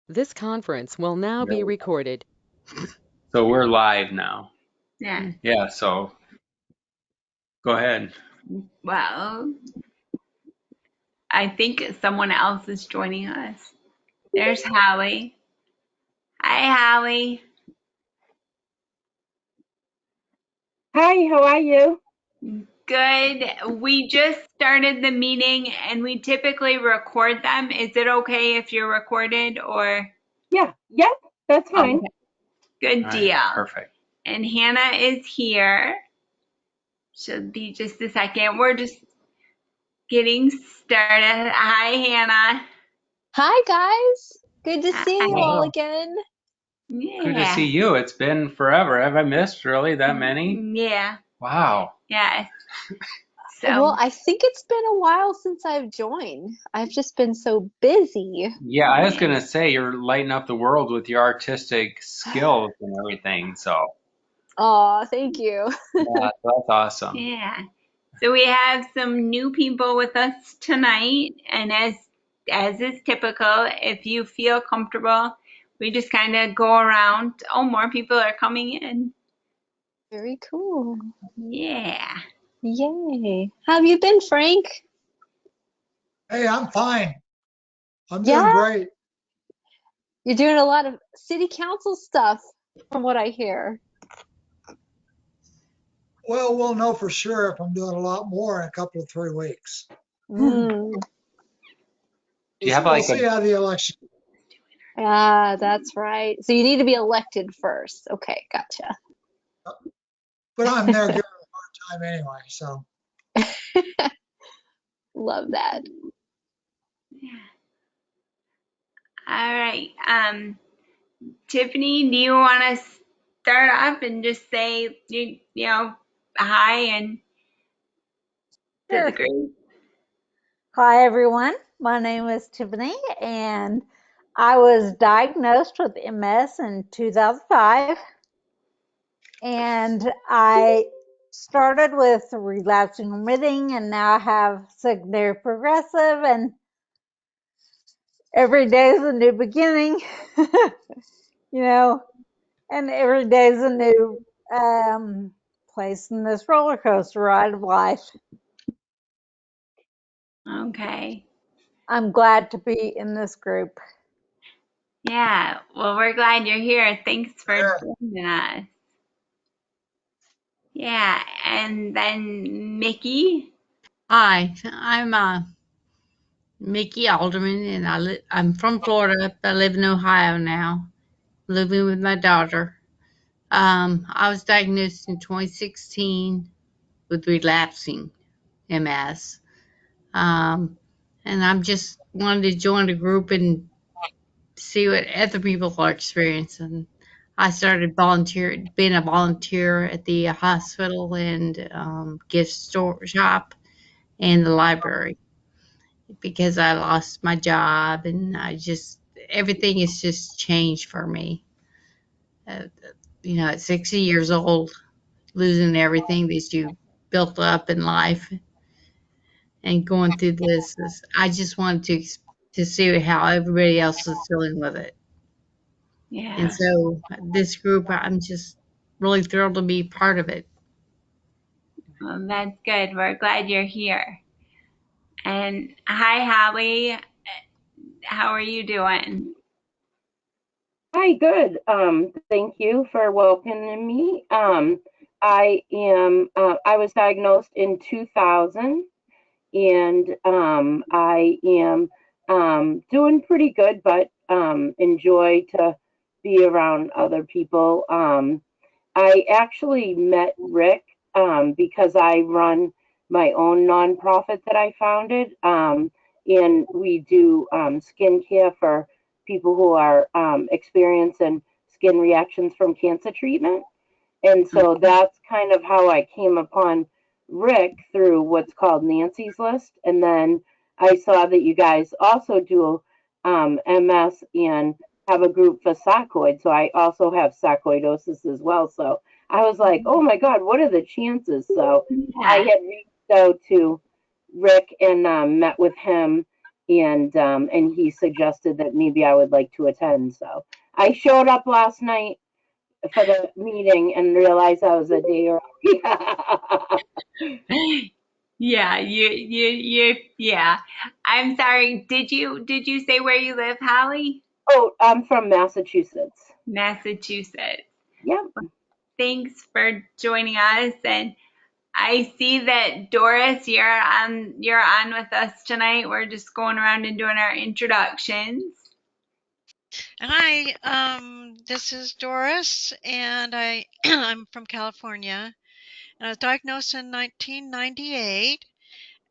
This conference will now be recorded. So we're live now. Yeah. Yeah, so go ahead. Well, I think someone else is joining us. There's Howie. Hi, Howie. Hi, how are you? Good. We just started the meeting and we typically record them. Is it okay if you're recorded or? Yeah, yep, that's fine. Okay. Good All right, deal. perfect. And Hannah is here. Should be just a second. We're just getting started. Hi, Hannah. Hi guys, good to see you Hi. all Hello. again. Good to see Yeah. you. It's been forever. Have I missed really that many? Yeah. Wow. Yeah. Well, So, I think it's been a while since I've joined. I've just been so busy. Yeah, I was yeah. gonna say you're lighting up the world with your artistic skills and everything. So Aw, thank you. yeah, that's awesome. Yeah. So we have some new people with us tonight, and as is typical, if you feel comfortable, we just kind of go around. Oh, more people are coming in. Very cool. Yeah. Yay. How have you been, Frank? Hey, I'm fine. I'm doing Yeah, great. you're doing a lot of city council stuff from what I hear. Well, we'll know for sure if I'm doing a lot more in a couple of 3 weeks. Mm. Do you have We'll like see a how the election. Ah, that's right. So you need to be elected first. Okay, gotcha. But I'm there giving a hard time anyway. So Love that. All right. Tiffany, do you want to start off and just say you know hi and to the Sure. group? Hi, everyone. My name is Tiffany, and I was diagnosed with MS in 2005. And I started with relapsing remitting, and now I have secondary progressive, and every day is a new beginning, and every day is a new place in this roller coaster ride of life. Okay. I'm glad to be in this group. Yeah. Well, we're glad you're here. Thanks for yeah, joining us. Yeah. And then Mickey. Hi, I'm Mickey Alderman, and I'm from Florida, but I live in Ohio now, living with my daughter. I was diagnosed in 2016 with relapsing MS, um, and I'm just wanted to join the group and see what other people are experiencing. I started being a volunteer at the hospital and gift store shop and the library, because I lost my job and everything has just changed for me. Uh, at 60 years old, losing everything that you built up in life and going through I just wanted to see how everybody else is dealing with it. And Yeah. so this group, I'm just really thrilled to be part of it. Well, that's good. We're glad you're here. And hi, Howie. How are you doing? Hi, good. Thank you for welcoming me. I was diagnosed in 2000, and I am doing pretty good, but enjoy to be around other people. I actually met Rick because I run my own nonprofit that I founded, and we do skincare for people who are experiencing skin reactions from cancer treatment. And so that's kind of how I came upon Rick through what's called Nancy's List. And then I saw that you guys also do MS and have a group for sarcoid. So I also have sarcoidosis as well. So I was like, oh my God, what are the chances? So I Yeah. had reached out to Rick and met with him. and he suggested that maybe I would like to attend. So I showed up last night for the meeting and realized I was a day early. Yeah. I'm sorry. Did you say where you live, Holly? Oh, I'm from Massachusetts. Massachusetts. Yep. Thanks for joining us. And I see that Doris, you're on with us tonight. We're just going around and doing our introductions. Hi, this is Doris, and I'm from California, and I was diagnosed in 1998,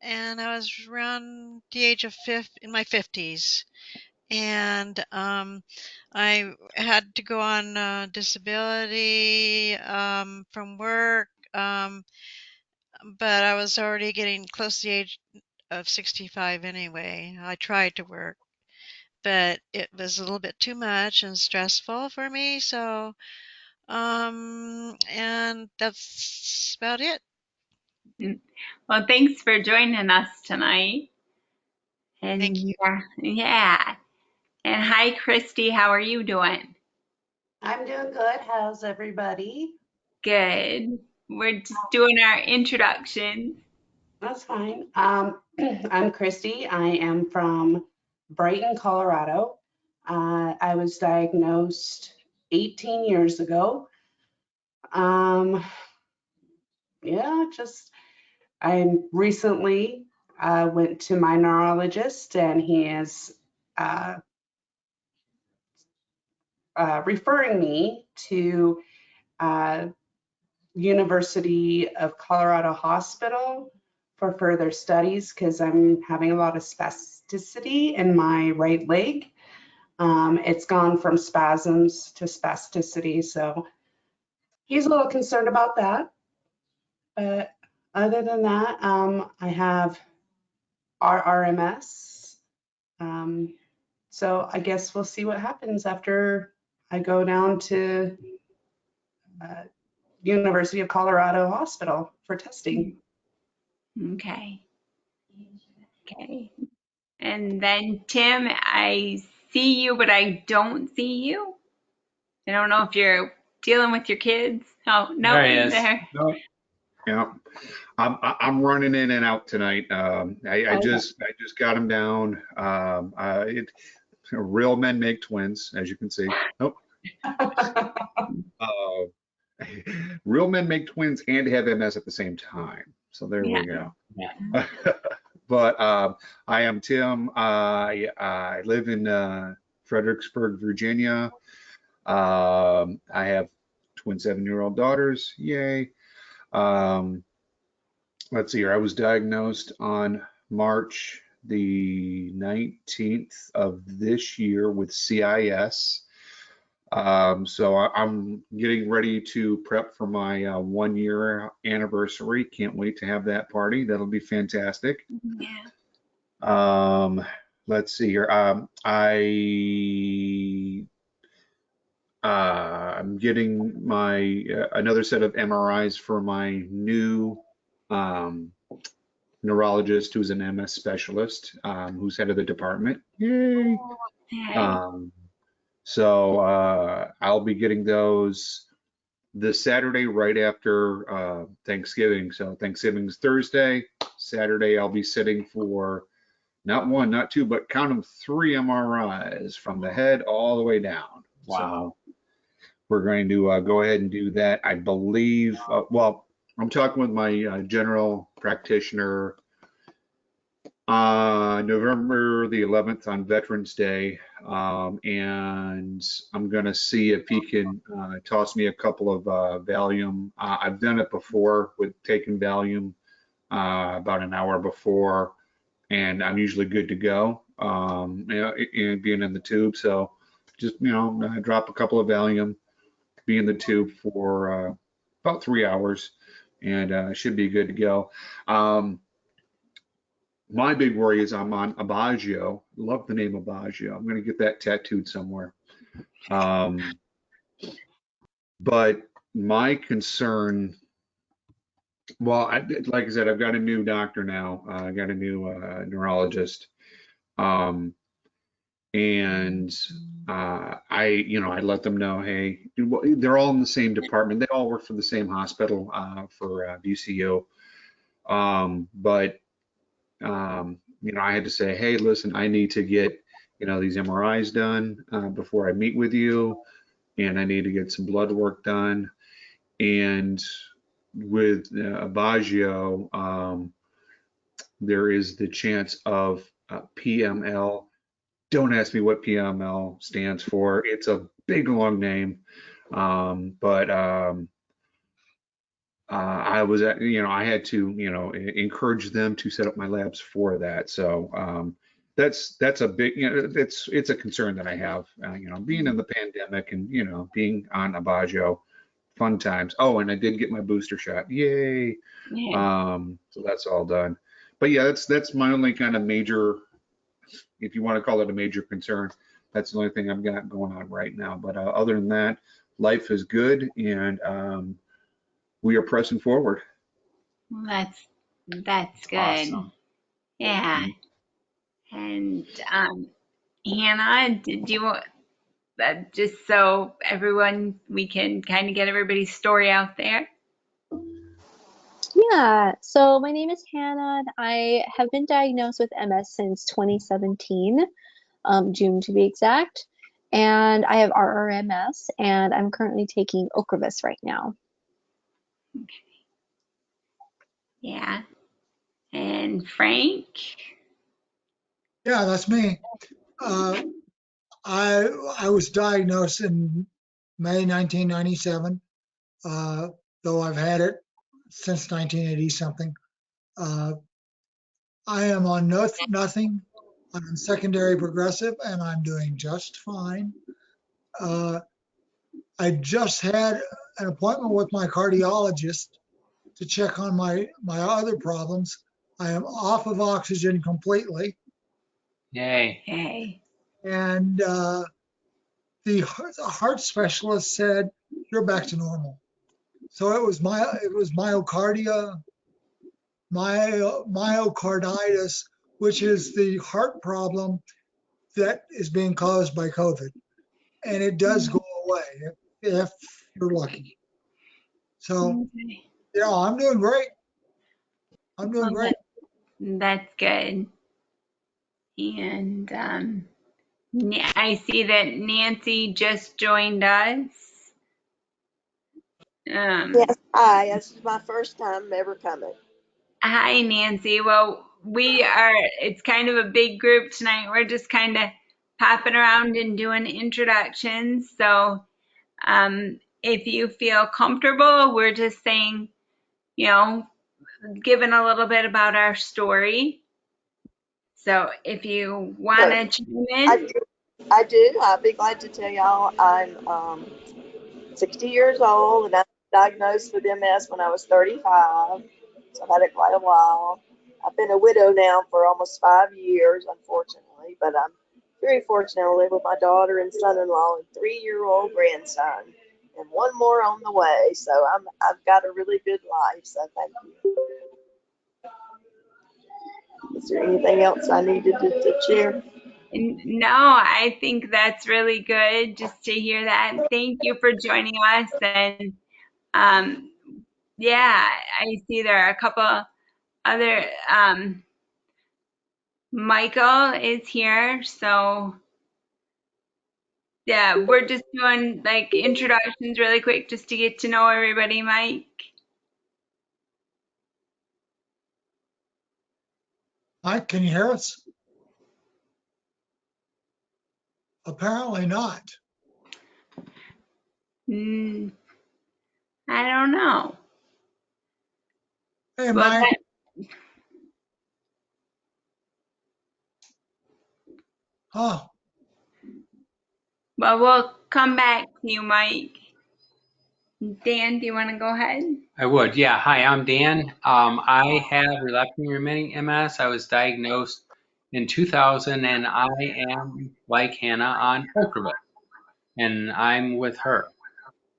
and I was around the age of in my 50s, and I had to go on disability from work, but I was already getting close to the age of 65 anyway. I tried to work, but it was a little bit too much and stressful for me, so and that's about it. Well, thanks for joining us tonight. Thank And you. yeah. And hi, Christy. How are you doing? I'm doing good. How's everybody? Good. We're just doing our introductions. That's fine. I'm Christy. I am from Brighton, Colorado. I was diagnosed 18 years ago. Yeah, just I recently went to my neurologist, and he is uh, referring me to University of Colorado Hospital for further studies because I'm having a lot of spasticity in my right leg. It's gone from spasms to spasticity, so he's a little concerned about that. But other than that, I have RRMS. So I guess we'll see what happens after I go down to University of Colorado Hospital for testing. Okay. And then Tim, I see you, but I don't see you. I don't know if you're dealing with your kids. Oh, no, There he is. there. No, yeah, I'm running in and out tonight. I just got him down. Real men make twins, as you can see. Nope. Real men make twins and have MS at the same time. So there we go. Yeah. But I am Tim. I live in Fredericksburg, Virginia. I have twin 7-year-old daughters. Yay. Let's see here. I was diagnosed on March the 19th of this year with CIS. So I'm getting ready to prep for my 1-year anniversary. Can't wait to have that party. That'll be fantastic. Yeah. Let's see here. I'm getting my another set of MRIs for my new neurologist, who's an MS specialist, who's head of the department. Yay! So I'll be getting those this Saturday right after Thanksgiving. So Thanksgiving's Thursday. Saturday I'll be sitting for not 1, not 2, but count them 3 MRIs from the head all the way down. Wow. So we're going to go ahead and do that. I believe, well, I'm talking with my general practitioner November the 11th on Veterans Day, and I'm going to see if he can toss me a couple of Valium. I've done it before with taking Valium about an hour before, and I'm usually good to go, and being in the tube. So just, drop a couple of Valium, be in the tube for about 3 hours, and should be good to go. My big worry is I'm on Abaggio. Love the name Abaggio. I'm going to get that tattooed somewhere. But my concern, well, like I said, I've got a new doctor now. I got a new neurologist. Um, and I let them know, hey, they're all in the same department. They all work for the same hospital for VCU. But I had to say, hey, listen, I need to get these MRIs done before I meet with you, and I need to get some blood work done. And with Abaggio, there is the chance of PML. Don't ask me what PML stands for. It's a big long name, but I had to encourage them to set up my labs for that. So that's a big, it's a concern that I have. Being in the pandemic and being on Abaggio, fun times. Oh, and I did get my booster shot. Yay! Yeah. So that's all done. But yeah, that's my only kind of major, if you want to call it a major concern. That's the only thing I've got going on right now. But other than that, life is good, and we are pressing forward. Well, that's good. Awesome. Yeah. And Hannah, did you want just so everyone, we can kind of get everybody's story out there? Yeah, so my name is Hannah. And I have been diagnosed with MS since 2017, June to be exact. And I have RRMS, and I'm currently taking Ocrevus right now. Yeah. And Frank? Yeah, that's me. I was diagnosed in May 1997, though I've had it since 1980 something. Uh, I am on nothing. I'm on secondary progressive, and I'm doing just fine. Uh, I just had an appointment with my cardiologist to check on my other problems. I am off of oxygen completely, Yay. Hey. and the heart specialist said you're back to normal. So it was myocarditis, which is the heart problem that is being caused by COVID, and it does go away if you're lucky. So Okay. I'm doing great. I'm doing Well, great. that's good. And I see that Nancy just joined us. Yes, hi. This is my first time ever coming. Hi, Nancy. Well, it's kind of a big group tonight. We're just kind of popping around and doing introductions. So if you feel comfortable, we're just saying, giving a little bit about our story. So if you want So to chime I in. do. I do. I'd be glad to tell y'all I'm 60 years old and I was diagnosed with MS when I was 35. So I've had it quite a while. I've been a widow now for almost 5 years, unfortunately, but I'm very fortunate to live with my daughter and son-in-law and 3-year-old grandson, and one more on the way. So I've got a really good life. So thank you. Is there anything else I needed to share? No, I think that's really good just to hear that. Thank you for joining us. And um, yeah, I see there are a couple other, Michael is here. So yeah, we're just doing like introductions really quick just to get to know everybody, Mike. Mike, can you hear us? Apparently not. Mm, I don't know. Hey, Well, Mike. Oh, we'll come back to you, Mike. Dan, do you want to go ahead? I would. Yeah. Hi, I'm Dan. I have relapsing remitting MS. I was diagnosed in 2000, and I am, like Hannah, on Ocrevus, and I'm with her.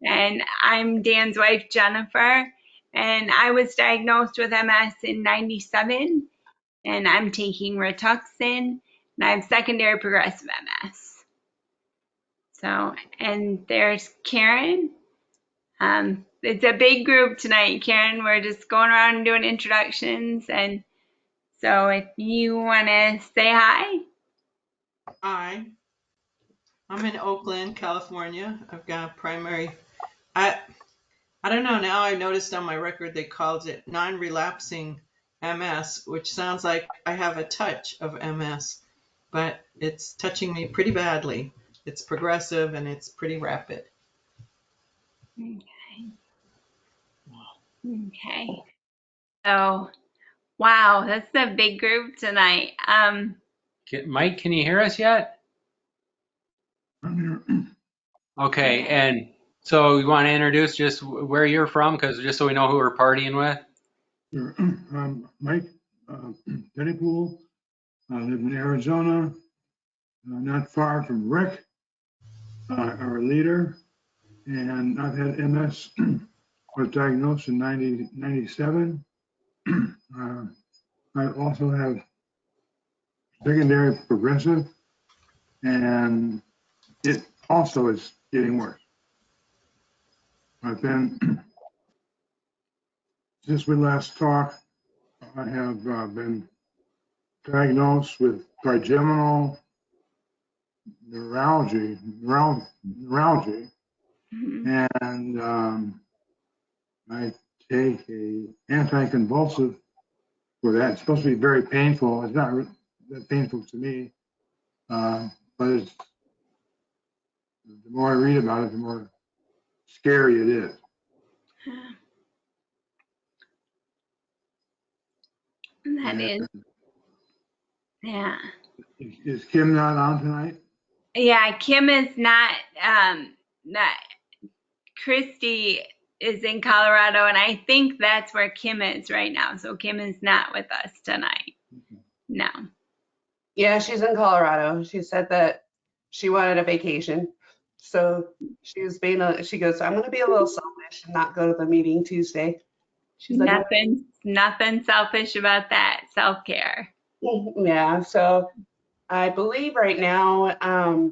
And I'm Dan's wife, Jennifer, and I was diagnosed with MS in 97, and I'm taking Rituxan, and I have secondary progressive MS. So, and there's Karen. It's a big group tonight, Karen. We're just going around and doing introductions, and so if you want to say hi. Hi, I'm in Oakland, California. I've got a primary. I I don't know. Now I noticed on my record they called it non-relapsing MS, which sounds like I have a touch of MS, but it's touching me pretty badly. It's progressive and it's pretty rapid. Okay. So, wow, that's a big group tonight. Mike, can you hear us yet? Okay, and so you want to introduce just where you're from, because just so we know who we're partying with? Sure. I'm Mike Pennypool. I live in Arizona, not far from Rick, our leader, and I've had MS. Was diagnosed in 1997. I also have secondary progressive, and it also is getting worse. I've been, since we last talked, I have been diagnosed with trigeminal neuralgia, and I take a anticonvulsive for that. It's supposed to be very painful. It's not that painful to me, but it's, the more I read about it, the more scary it is. That is, yeah. Is Kim not on tonight? Yeah, Kim is not, not, Christy is in Colorado, and I think that's where Kim is right now. So Kim is not with us tonight. No. Yeah, she's in Colorado. She said that she wanted a vacation. So she goes, I'm going to be a little selfish and not go to the meeting Tuesday. She's like, Nothing selfish about that. Self-care. yeah. So I believe right now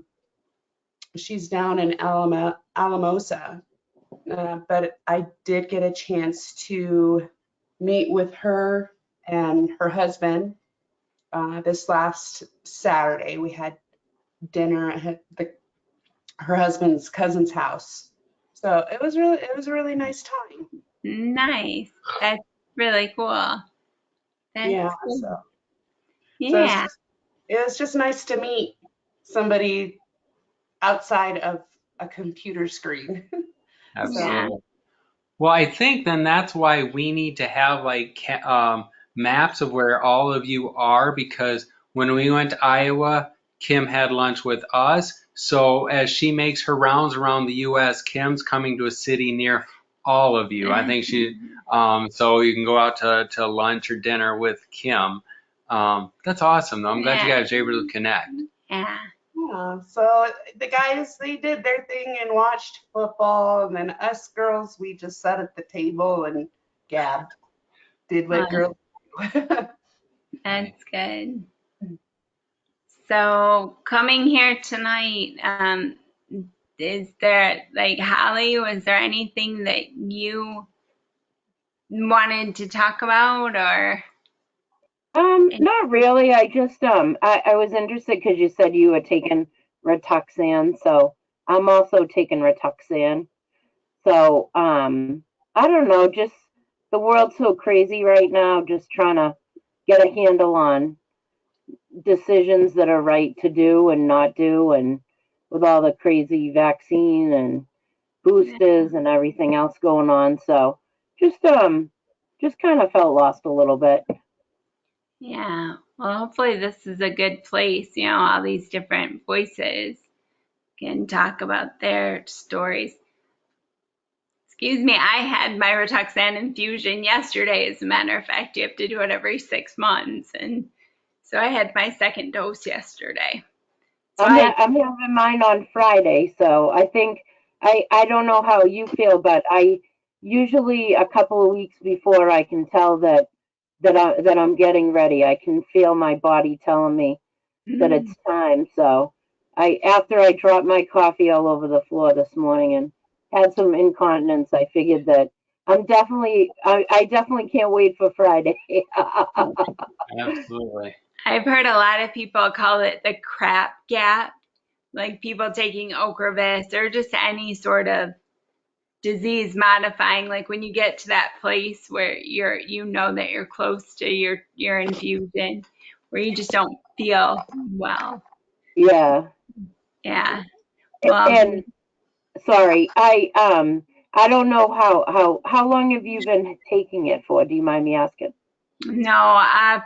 she's down in Alamosa. But I did get a chance to meet with her and her husband this last Saturday. We had dinner at her husband's cousin's house. So it was a really nice time. Nice. That's really cool. That's cool. So Yeah. it was just nice to meet somebody outside of a computer screen. Absolutely. Well, I think then that's why we need to have like maps of where all of you are, because when we went to Iowa, Kim had lunch with us. So as she makes her rounds around the U.S., Kim's coming to a city near all of you. I think she, so you can go out to lunch or dinner with Kim. That's awesome, though. I'm glad you guys were able to connect. Yeah. Yeah, so the guys, they did their thing and watched football, and then us girls, we just sat at the table and gabbed, did what girls do. That's good. So coming here tonight, is there, like, Holly, was there anything that you wanted to talk about, or? Not really. I just I was interested because you said you had taken Rituxan, so I'm also taking Rituxan. So I don't know, just the world's so crazy right now, just trying to get a handle on decisions that are right to do and not do, and with all the crazy vaccine and boosters and everything else going on. So just kind of felt lost a little bit. Yeah, well, hopefully this is a good place, you know, all these different voices can talk about their stories. Excuse me, I had my Rituxan infusion yesterday. As a matter of fact, you have to do it every 6 months. And so I had my second dose yesterday. So I'm having mine on Friday, so I think I don't know how you feel, but I usually a couple of weeks before I can tell that I'm getting ready. I can feel my body telling me that it's time. So after I dropped my coffee all over the floor this morning and had some incontinence, I figured that I definitely can't wait for Friday. Absolutely. I've heard a lot of people call it the crap gap, like people taking Ocrevus or just any sort of disease modifying, like when you get to that place where you know that you're close to your infusion, where you just don't feel well. Yeah. Yeah. Well, And sorry, I don't know how long have you been taking it for? Do you mind me asking? no,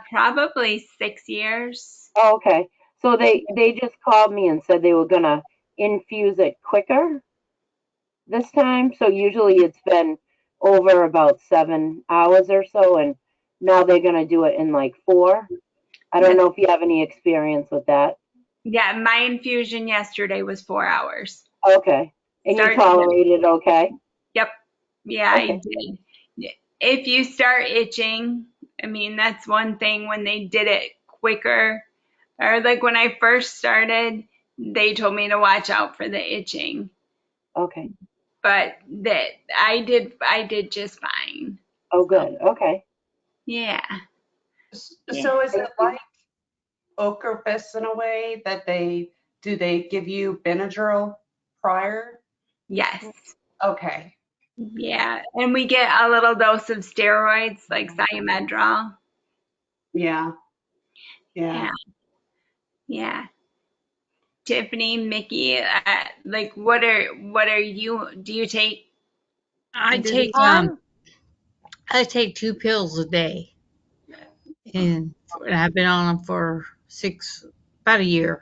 probably 6 years. Oh, okay. So they just called me and said they were gonna infuse it quicker this time. So usually it's been over about 7 hours or so, and now they're gonna do it in like 4. I don't know if you have any experience with that. Yeah, my infusion yesterday was 4 hours. Okay. And you Started. tolerated okay? Yep. Yeah, I Okay. did. If you start itching, I mean, that's one thing when they did it quicker. Or like when I first started, they told me to watch out for the itching. Okay. But that I did just fine. Oh, So good. Okay. yeah. Yeah. So is it like Ocrevus in a way that do they give you Benadryl prior? Yes. Okay. Yeah. And we get a little dose of steroids like thiamidrol. Yeah. Yeah. Yeah. Yeah. Tiffany, Mickey, like what are you, do you take I disease? take um I take 2 pills a day, and I've been on them for about a year,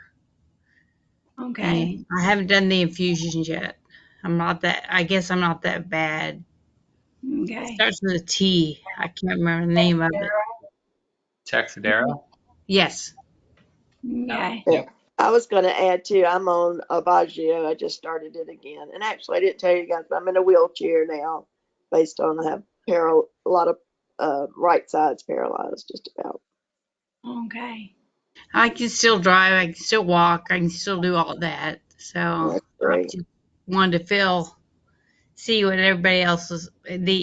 Okay. and I haven't done the infusions yet. I guess I'm not that bad. It Okay. starts with a T. I can't remember the name of it. Texadera. Yes. Okay. Yeah. Yep. I was going to add too, I'm on Avaggio. I just started it again. And actually, I didn't tell you guys, but I'm in a wheelchair now based on I have a lot of right sides paralyzed just about. Okay. I can still drive, I can still walk, I can still do all that. So That's I great. just wanted to see what everybody else is,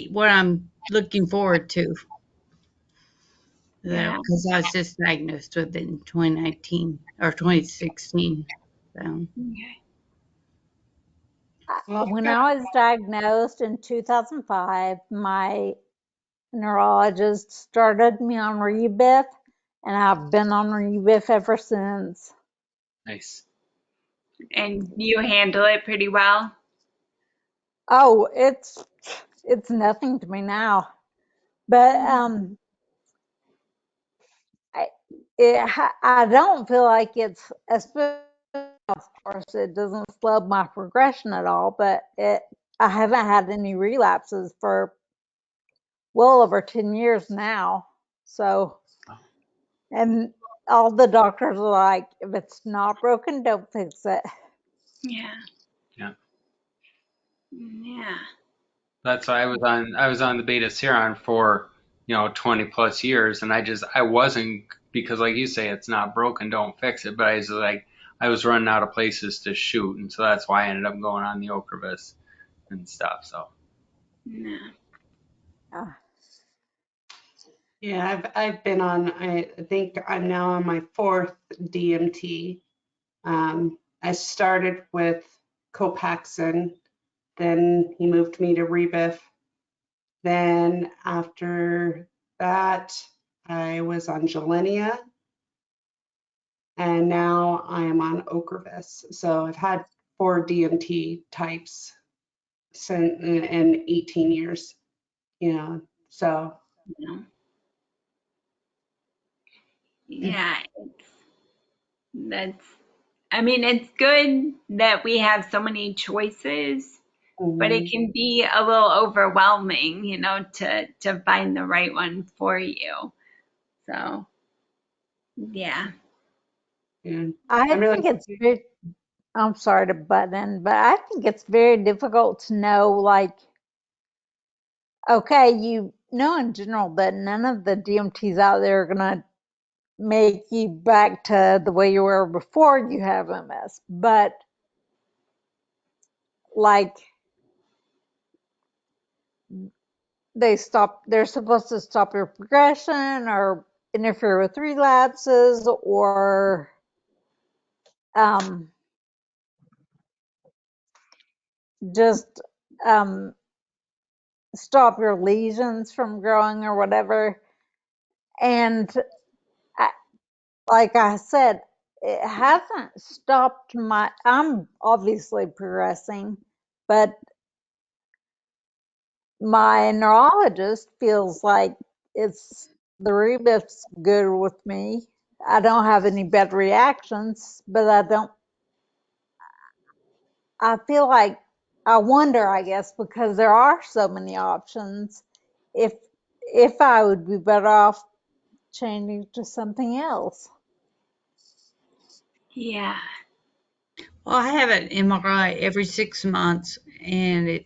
what I'm looking forward to. Yeah. Because I was just diagnosed with it in 2019 or 2016. So Okay. Well, When I was diagnosed in 2005, my neurologist started me on Rebif, and I've been on Rebif ever since. Nice. And you handle it pretty well? Oh, it's nothing to me now. But I I don't feel like it's, especially, of course it doesn't slow my progression at all, but I haven't had any relapses for well over 10 years now. So, and all the doctors are like, if it's not broken, don't fix it. Yeah. Yeah. Yeah. That's why I was on the Beta Seron for 20 plus years, and I wasn't, because like you say, it's not broken, don't fix it. But I was running out of places to shoot, and so that's why I ended up going on the Ocrevus and stuff. So Yeah. Uh, yeah, I've been on, I think I'm now on my 4th DMT. I started with Copaxone, then he moved me to Rebif. Then after that, I was on Gilenya, and now I am on Ocrevus. So I've had 4 DMT types since in 18 years. So Yeah. Yeah. That's, I mean, it's good that we have so many choices, but it mhm. can be a little overwhelming, to find the right one for you. So, yeah. And I I'm really think it's very, I'm sorry to butt in, but I think it's very difficult to know, like, okay, you know in general that none of the DMTs out there are gonna make you back to the way you were before you have MS, but like they're supposed to stop your progression or interfere with relapses or um, just um, stop your lesions from growing or whatever. And I, like I said, it hasn't stopped I'm obviously progressing, but my neurologist feels like it's the rebit's good with me. I don't have any bad reactions, but I feel like I wonder, I guess, because there are so many options, if I would be better off changing to something else. Yeah. Well, I have an MRI every 6 months, and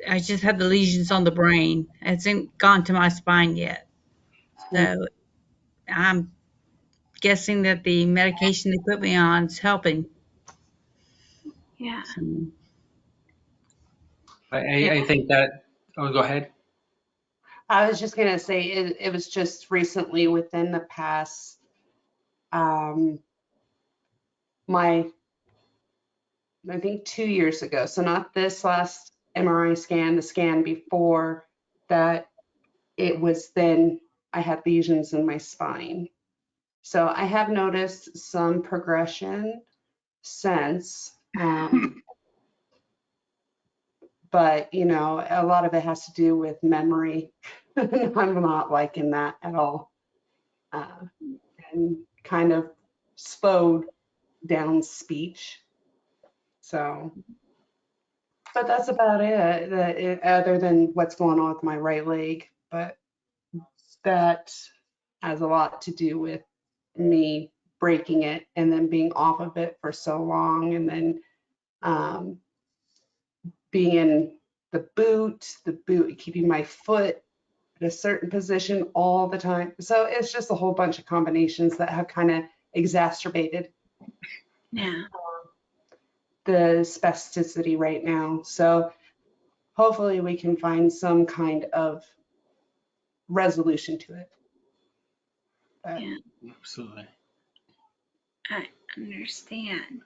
I just have the lesions on the brain. It hasn't gone to my spine yet. So I'm guessing that the medication they put me on is helping. Yeah. So, I think that, oh, go ahead. I was just gonna say it was just recently within the past my I think 2 years ago. So not this last MRI scan, the scan before that, it was then I had lesions in my spine. So I have noticed some progression since, but you know, a lot of it has to do with memory. I'm not liking that at all, and kind of slowed down speech. So, but that's about it, other than what's going on with my right leg. But that has a lot to do with me breaking it and then being off of it for so long, and then um, being in the boot, keeping my foot at a certain position all the time. So it's just a whole bunch of combinations that have kind of exacerbated Yeah. the spasticity right now. So hopefully we can find some kind of resolution to it. But Yeah. Absolutely. I understand.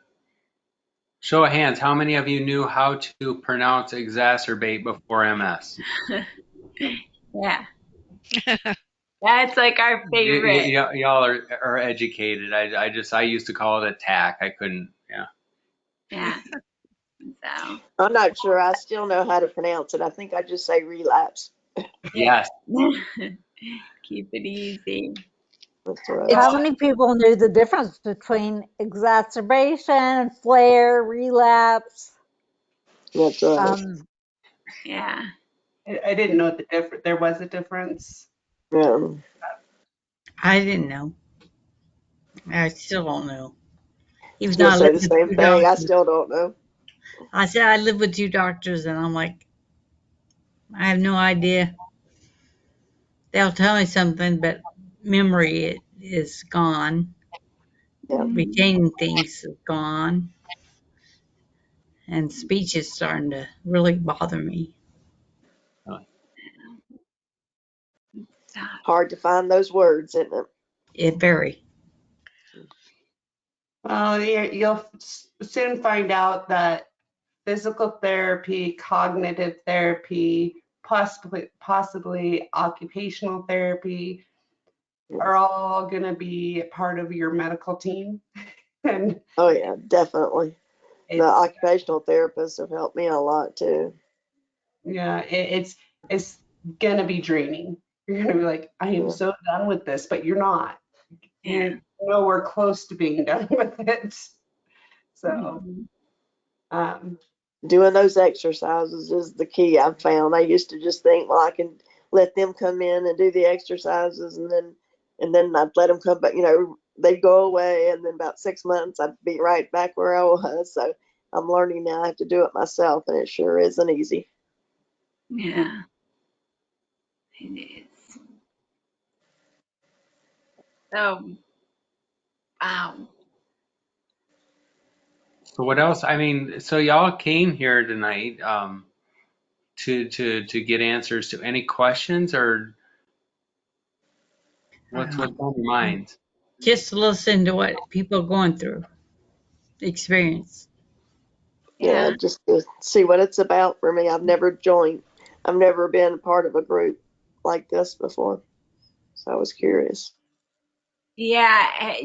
Show of hands, how many of you knew how to pronounce exacerbate before MS? Yeah. That's like our favorite. Y'all are educated. I used to call it attack. I couldn't, yeah. Yeah. So. I'm not sure. I still know how to pronounce it. I think I just say relapse. Yes. Keep it easy. That's right. How many people knew the difference between exacerbation, flare, relapse? That's right. Yeah. I didn't know there was a difference. Yeah. I didn't know. I still don't know. I Even was though gonna I say live the with same two thing. I doctors. still don't know. I said I live with two doctors, and I'm like, I have no idea. They'll tell me something, but memory is gone. Yeah. Retaining things is gone. And speech is starting to really bother me. Stop. Hard to find those words, isn't it? It very. Well, you'll soon find out that physical therapy, cognitive therapy, possibly occupational therapy are all going to be part of your medical team. And Oh yeah, definitely. The it's occupational therapists have helped me a lot too. yeah, it's going to be draining. You're going to be like, I am Yeah. so done with this, but you're not. Yeah. You're nowhere close to being done with it. So, Mhm. Doing those exercises is the key I've found. I used to just think, well, I can let them come in and do the exercises, and then I'd let them come back. They'd go away, and then about 6 months, I'd be right back where I was. So I'm learning now I have to do it myself, and it sure isn't easy. Yeah. It is. So Wow. So what else? I mean, so y'all came here tonight to get answers to any questions, or what's on your minds? Just to listen to what people are going through, experience. Yeah, Yeah. just to see what it's about for me. I've never been part of a group like this before. So I was curious. Yeah. Have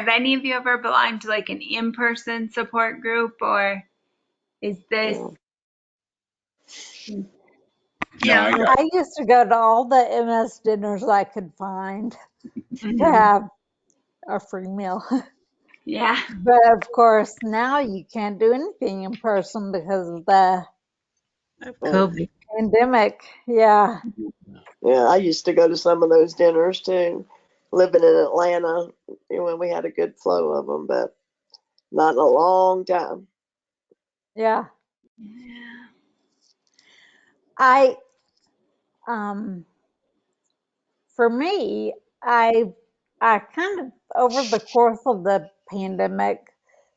any of you ever belonged to like an in-person support group, or is this? Yeah. No, Yeah. I got, I used to go to all the MS dinners I could find to Mhm. have a free meal. Yeah. But of course, now you can't do anything in person because of the Yeah. COVID. pandemic. Yeah. Yeah, I used to go to some of those dinners too. Living in Atlanta, when we had a good flow of them, but not in a long time. Yeah. Yeah. I, um, for me, I, I kind of, over the course of the pandemic,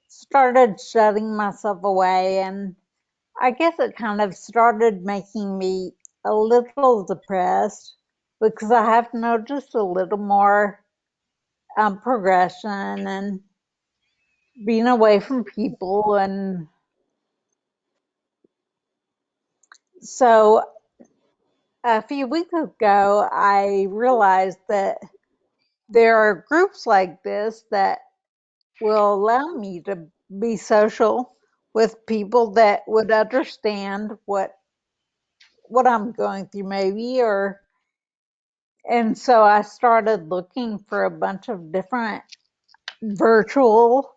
started shutting myself away, and I guess it kind of started making me a little depressed because I have noticed a little more progression and being away from people. And so a few weeks ago, I realized that there are groups like this that will allow me to be social with people that would understand what I'm going through maybe, or and so I started looking for a bunch of different virtual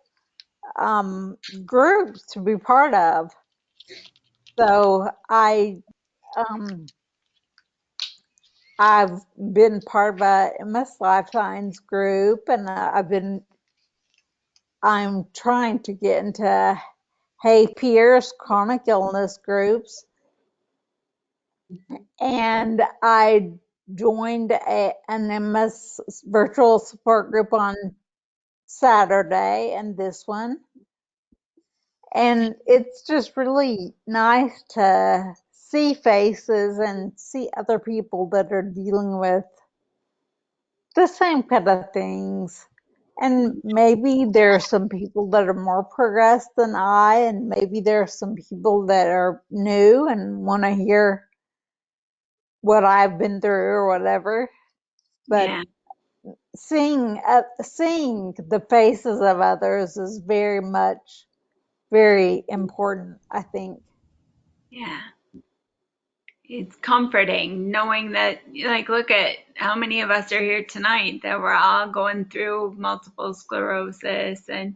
groups to be part of. So um, I've been part of a MS Lifelines group, and I'm trying to get into Hey Peers chronic illness groups, and I joined an MS virtual support group on Saturday, and this one. And it's just really nice to see faces and see other people that are dealing with the same kind of things. And maybe there are some people that are more progressed than I, and maybe there are some people that are new and want to hear what I've been through or whatever. But Yeah. seeing the faces of others is very important, I think. Yeah. It's comforting knowing that, like, look at how many of us are here tonight that we're all going through multiple sclerosis and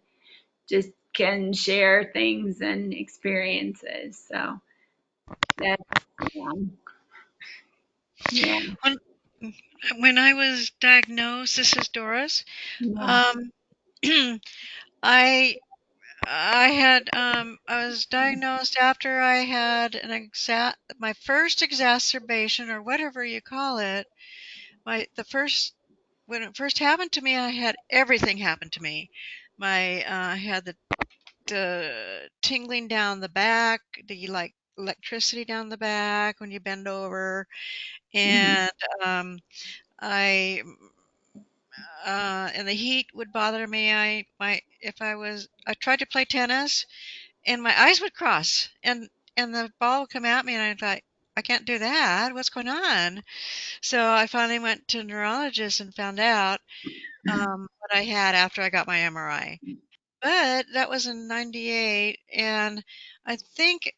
just can share things and experiences. So that's, yeah, When when I was diagnosed, this is Doris. yeah, Um, I I was diagnosed after I had my first exacerbation, or whatever you call it. The first When it first happened to me, I had everything happen to me. I had the tingling down the back, the like electricity down the back when you bend over, mhm, and I and the heat would bother me. I tried to play tennis, and my eyes would cross, and the ball would come at me, and I thought, I can't do that. What's going on? So I finally went to a neurologist and found out what I had after I got my MRI. But that was in '98, and I think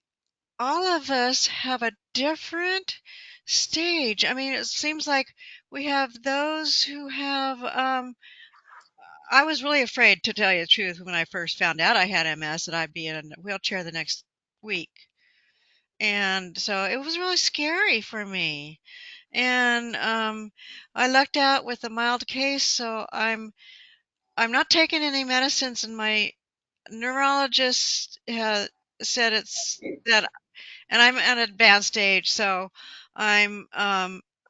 all of us have a different stage. I mean, it seems like we have those who have. I was really afraid, to tell you the truth, when I first found out I had MS, that I'd be in a wheelchair the next week. And so it was really scary for me. And I lucked out with a mild case, so I'm not taking any medicines, and my neurologist has said it's that, and I'm at an advanced stage, so I'm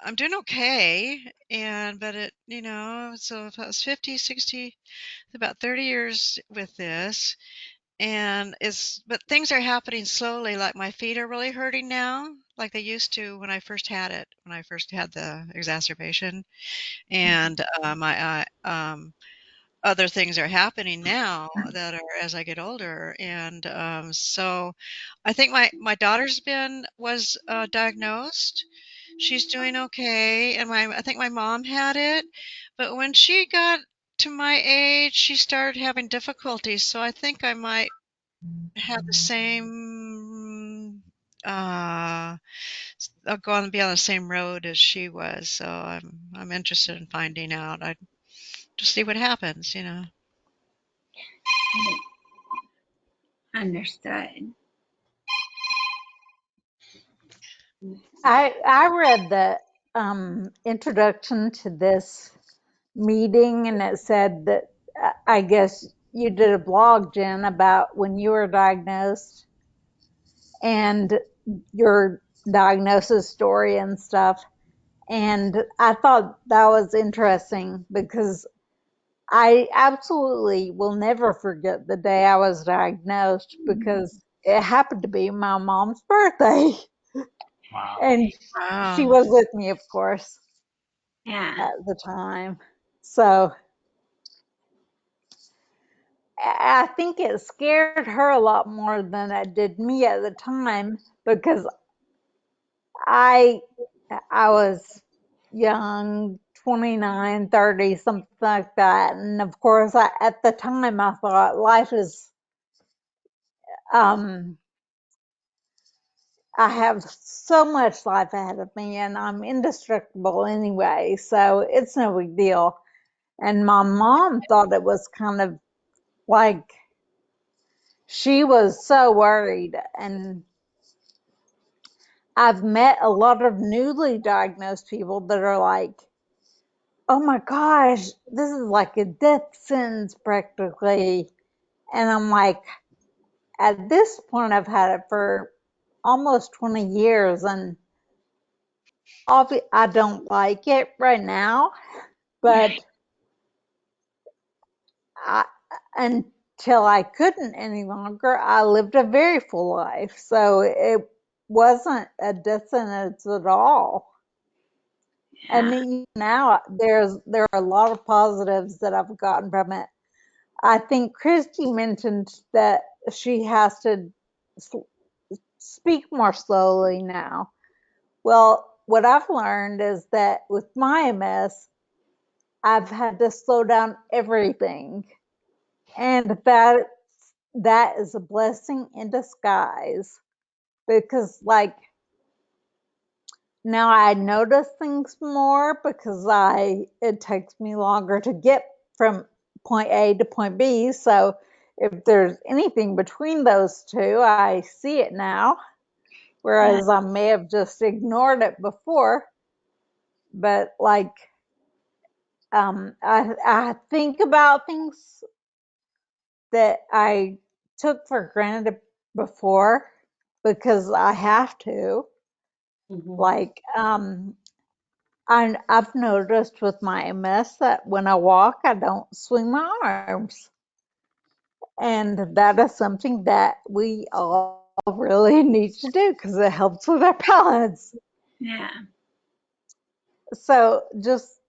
I'm doing okay. But so if I was 50, 60, about 30 years with this. But things are happening slowly. Like my feet are really hurting now, like they used to when I first had it, when I first had the exacerbation. And other things are happening now that are as I get older. And so I think my daughter's been was diagnosed. She's doing okay, and my I think my mom had it, but when she got to my age, she started having difficulties. So I think I might have the same. I'll go on be on the same road as she was. So I'm interested in finding out. I just see what happens. Understood. I read the introduction to this meeting, and it said that I guess you did a blog, Jen, about when you were diagnosed and your diagnosis story and stuff. And I thought that was interesting because I absolutely will never forget the day I was diagnosed because it happened to be my mom's birthday. Wow. And she Wow. was with me, of course, Yeah. at the time. So I think it scared her a lot more than it did me at the time because I I was young, 29, 30, something like that. And of course, at the time, I thought life is, um, I have so much life ahead of me and I'm indestructible anyway. So it's no big deal. And my mom thought it was kind of like she was so worried. And I've met a lot of newly diagnosed people that are like, oh my gosh, this is like a death sentence practically. And I'm like, at this point, I've had it for almost 20 years, and I don't like it right now, but I, until I couldn't any longer, I lived a very full life. So it wasn't a death sentence at all. And Yeah. even now, there are a lot of positives that I've gotten from it. I think Christy mentioned that she has to speak more slowly now. Well, what I've learned is that with my MS, I've had to slow down everything. And that is a blessing in disguise because like now I notice things more because it takes me longer to get from point A to point B. So if there's anything between those two, I see it now, Yeah. whereas I may have just ignored it before. But like, I think about things that I took for granted before because I have to. Mhm. Like, I've noticed with my MS that when I walk, I don't swing my arms. And that is something that we all really need to do because it helps with our balance. Yeah. So just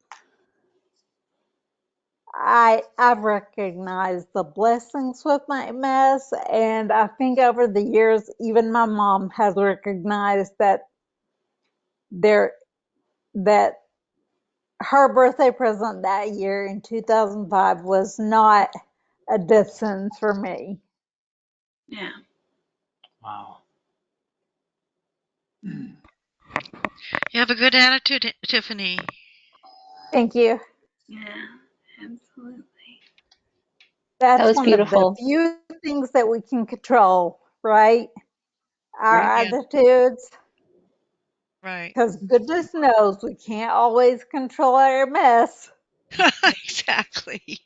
I've recognized the blessings with my MS, and I think over the years, even my mom has recognized that there that her birthday present that year in 2005 was not a death sentence for me. Yeah. Wow. You have a good attitude, Tiffany. Thank you. Yeah. Absolutely. That That's was one of the beautiful. few things that we can control, right? Our Right. Yeah, attitudes, right. because goodness knows we can't always control our mess. Exactly.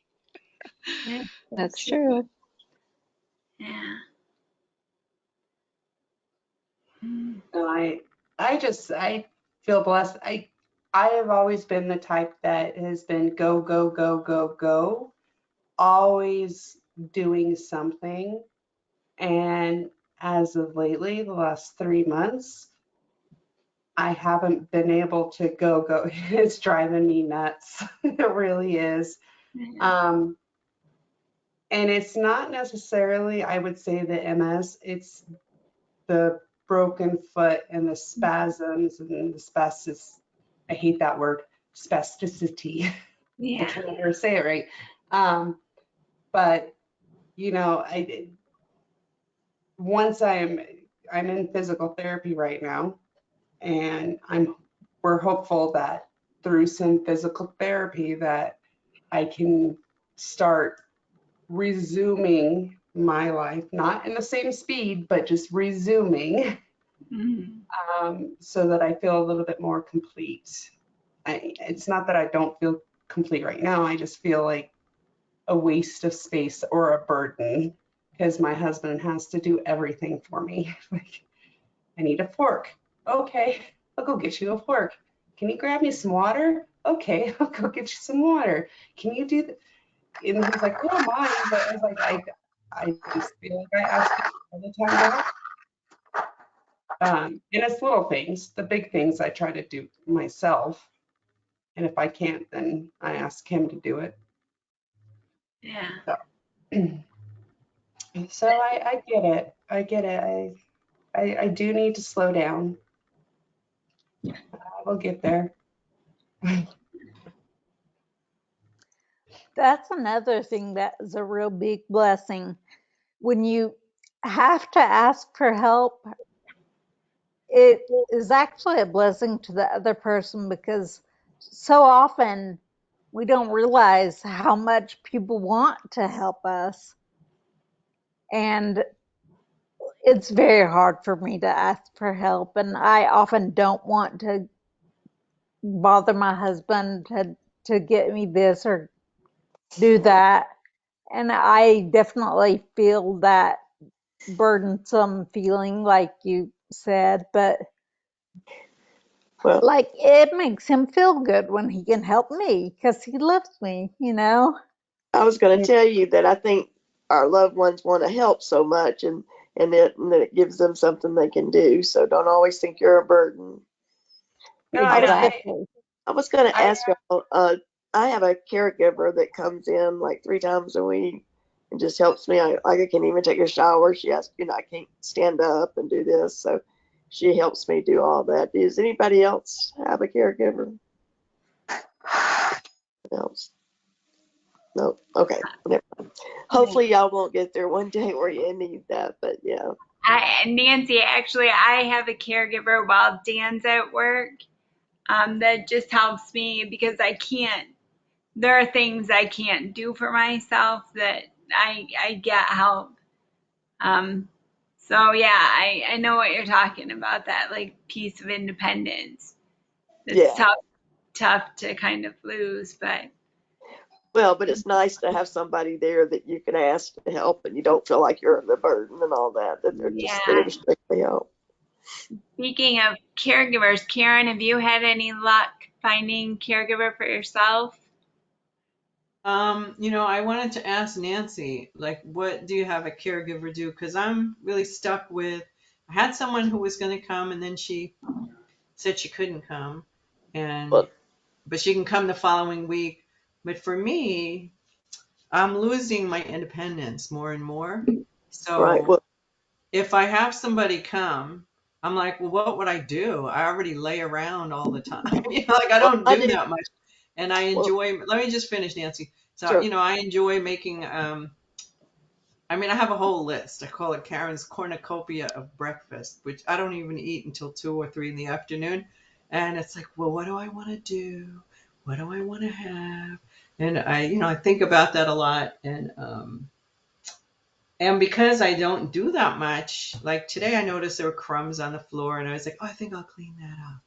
Yeah. That's true. Yeah. Mm. No, I feel blessed. I have always been the type that has been go, go, go, go, go, always doing something. And as of lately, the last 3 months, I haven't been able to go, go. It's driving me nuts. It really is. Um, and it's not necessarily, I would say, the MS, it's the broken foot and the spasms and the spastic. I hate that word, spasticity. I Yeah. can never say it right. But you know, once I'm in physical therapy right now, and we're hopeful that through some physical therapy that I can start resuming my life, not in the same speed, but just resuming, Mhm. so that I feel a little bit more complete. It's not that I don't feel complete right now. I just feel like a waste of space or a burden because my husband has to do everything for me. Like, I need a fork. Okay, I'll go get you a fork. Can you grab me some water? Okay, I'll go get you some water. Can you do that? And he's like, I don't mind, but I was like, I just feel like I ask him all the time to help. And it's little things. The big things I try to do myself. And if I can't, then I ask him to do it. Yeah. So I get it. I get it. I do need to slow down. I will get there. That's another thing that is a real big blessing. When you have to ask for help, it is actually a blessing to the other person because so often we don't realize how much people want to help us. And it's very hard for me to ask for help. And I often don't want to bother my husband to get me this or do that. And I definitely feel that burdensome feeling, like you said, but Well, like it makes him feel good when he can help me because he loves me, you know? I was going to tell you that I think our loved ones want to help so much, and that it gives them something they can do. So don't always think you're a burden. No, I was and Exactly. I was going to I ask y'all. I have a caregiver that comes in like 3 times a week and just helps me. I can't even take a shower. She has, I can't stand up and do this, so she helps me do all that. Does anybody else have a caregiver? Else? No. Okay. Never mind. Hopefully y'all won't get there one day where you need that, but yeah. Nancy, actually, I have a caregiver while Dan's at work. That just helps me because I can't. There are things I can't do for myself that I get help. Um, so yeah, I know what you're talking about. That like piece of independence. It's Yeah. tough to kind of lose, but Well, but it's nice to have somebody there that you can ask to help and you don't feel like you're the burden and all that, that they're just there yeah. to strictly help. Speaking of caregivers, Karen, have you had any luck finding caregiver for yourself? I wanted to ask Nancy, like, what do you have a caregiver do? Because I'm really stuck with, I had someone who was going to come and then she said she couldn't come, and But but she can come the following week. But for me, I'm losing my independence more and more. right. So Well, if I have somebody come, I'm like, well, what would I do? I already lay around all the time. Like I don't I do do. that much. And I Well, enjoy, let me just finish, Nancy. So, sure. I enjoy making, I have a whole list. I call it Karen's cornucopia of breakfast, which I don't even eat until 2 or 3 in the afternoon. And it's like, well, what do I want to do? What do I want to have? And I think about that a lot. And because I don't do that much, like today I noticed there were crumbs on the floor and I was like, oh, I think I'll clean that up.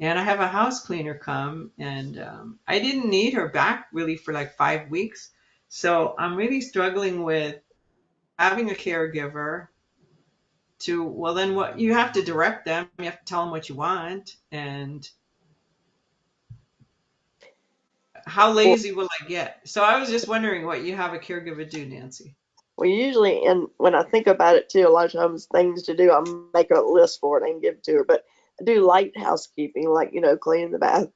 And I have a house cleaner come and I didn't need her back really for like 5 weeks. So I'm really struggling with having a caregiver to, well, then what you have to direct them, you have to tell them what you want. And How Well, lazy will I get? So I was just wondering what you have a caregiver do, Nancy. well, usually, and when I think about it too, a lot of times things to do, I make a list for it and give it to her. But I do light housekeeping, like, cleaning the bath.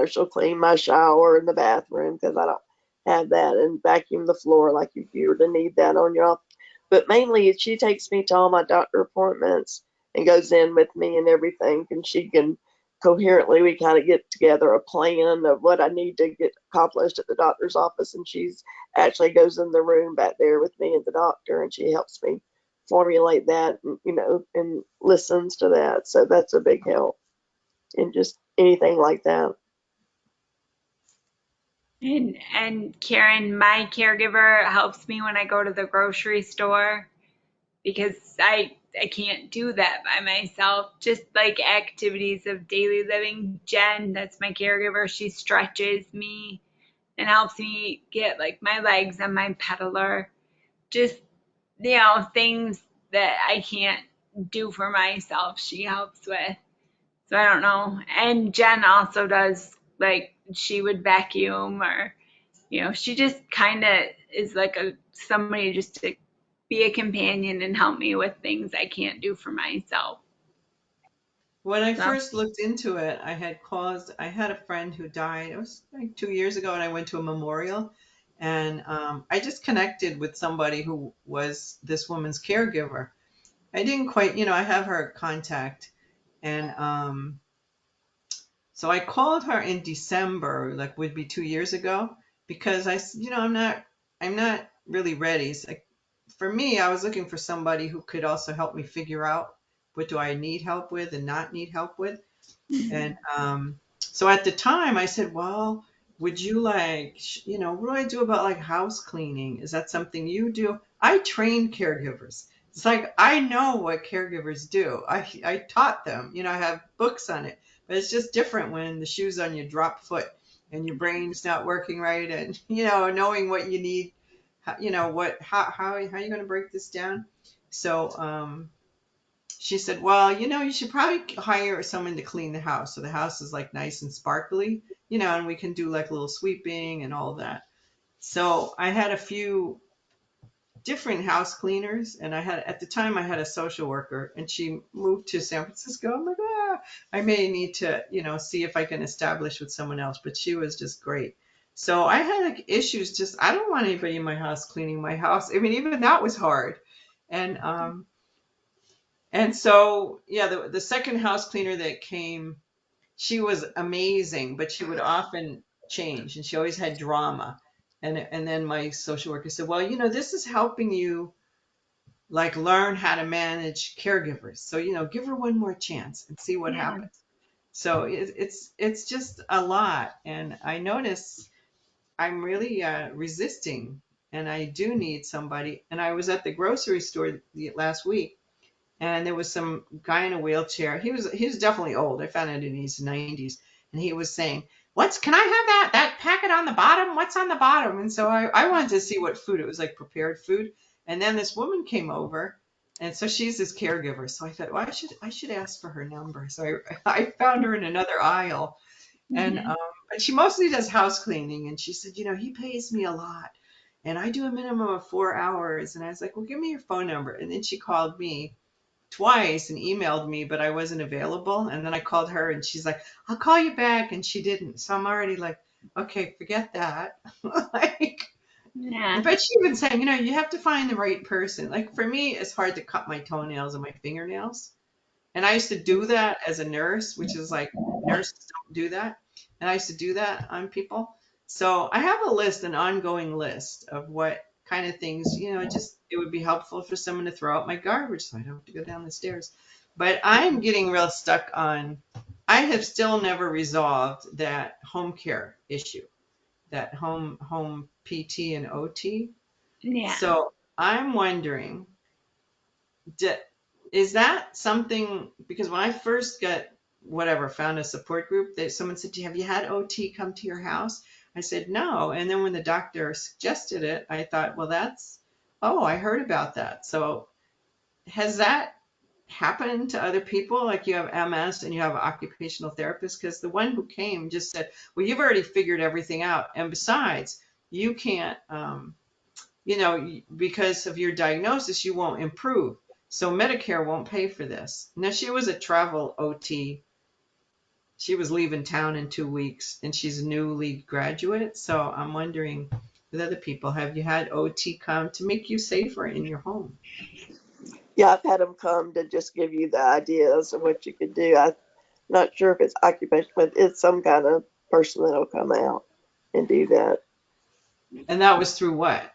She'll clean my shower and the bathroom because I don't have that, and vacuum the floor, like if you were to need that on your off. But mainly, she takes me to all my doctor appointments and goes in with me and everything, and she can coherently, we kind of get together a plan of what I need to get accomplished at the doctor's office, and she's actually goes in the room back there with me and the doctor, and she helps me formulate that, and, and listens to that. So that's a big help, and just anything like that. And Karen, my caregiver helps me when I go to the grocery store because I can't do that by myself. Just like activities of daily living. Jen, that's my caregiver. She stretches me and helps me get like my legs on my pedaler. Just things that I can't do for myself. She helps with. So I don't know. And Jen also does, like, she would vacuum, or she just kind of is like a somebody just to be a companion and help me with things I can't do for myself. When I So first looked into it, I had a friend who died. It was like 2 years ago, and I went to a memorial, and I just connected with somebody who was this woman's caregiver. I didn't quite, I have her contact, and so I called her in December, like would be 2 years ago, because I'm not really ready. So for me, I was looking for somebody who could also help me figure out what do I need help with and not need help with. And so at the time I said, well, would you like, what do I do about like house cleaning? Is that something you do? I train caregivers. It's like, I know what caregivers do. I taught them, I have books on it, but it's just different when the shoe's on your drop foot and your brain's not working right. And, knowing what you need, how are you going to break this down? So, she said, well, you should probably hire someone to clean the house. So the house is like nice and sparkly, and we can do like a little sweeping and all that. So I had a few different house cleaners, and at the time I had a social worker, and she moved to San Francisco. I'm like, I may need to, see if I can establish with someone else, but she was just great. So I had like issues, just I don't want anybody in my house cleaning my house. I mean, even that was hard. And so, yeah, the second house cleaner that came, she was amazing, but she would often change, and she always had drama. And then my social worker said, well, this is helping you like learn how to manage caregivers. So, give her one more chance and see what yeah, happens. So it's just a lot, and I notice I'm really resisting, and I do need somebody. And I was at the grocery store last week, and there was some guy in a wheelchair. He was definitely old. I found out in his 90s, and he was saying, "What's can I have that packet on the bottom? What's on the bottom?" And so I wanted to see what food it was, like prepared food. And then this woman came over, and so she's his caregiver. So I thought, well, I should ask for her number. So I found her in another aisle, and hmm but she mostly does house cleaning. And she said, he pays me a lot, and I do a minimum of 4 hours. And I was like, well, give me your phone number. And then she called me twice and emailed me, but I wasn't available. And then I called her, and she's like, I'll call you back. And she didn't. So I'm already like, okay, forget that. Like, yeah, but she even saying, you have to find the right person. Like for me, it's hard to cut my toenails and my fingernails. And I used to do that as a nurse, which is like nurses don't do that. And I used to do that on people. So I have a list, an ongoing list of what kind of things, just it would be helpful for someone to throw out my garbage so I don't have to go down the stairs. But I'm getting real stuck on, I have still never resolved that home care issue, that home PT and OT. yeah. So I'm wondering, D- is that something, because when I first got found a support group, that someone said, have you had OT come to your house? I said no. And then when the doctor suggested it, I thought, well, I heard about that. So has that happen to other people? Like you have MS and you have an occupational therapist? Because the one who came just said, well, you've already figured everything out. And besides, you can't, because of your diagnosis, you won't improve. So Medicare won't pay for this. Now, she was a travel OT. She was leaving town in 2 weeks and she's a newly graduate. So I'm wondering with other people, have you had OT come to make you safer in your home? Yeah, I've had them come to just give you the ideas of what you could do. I'm not sure if it's occupation, but it's some kind of person that'll come out and do that. And that was through what?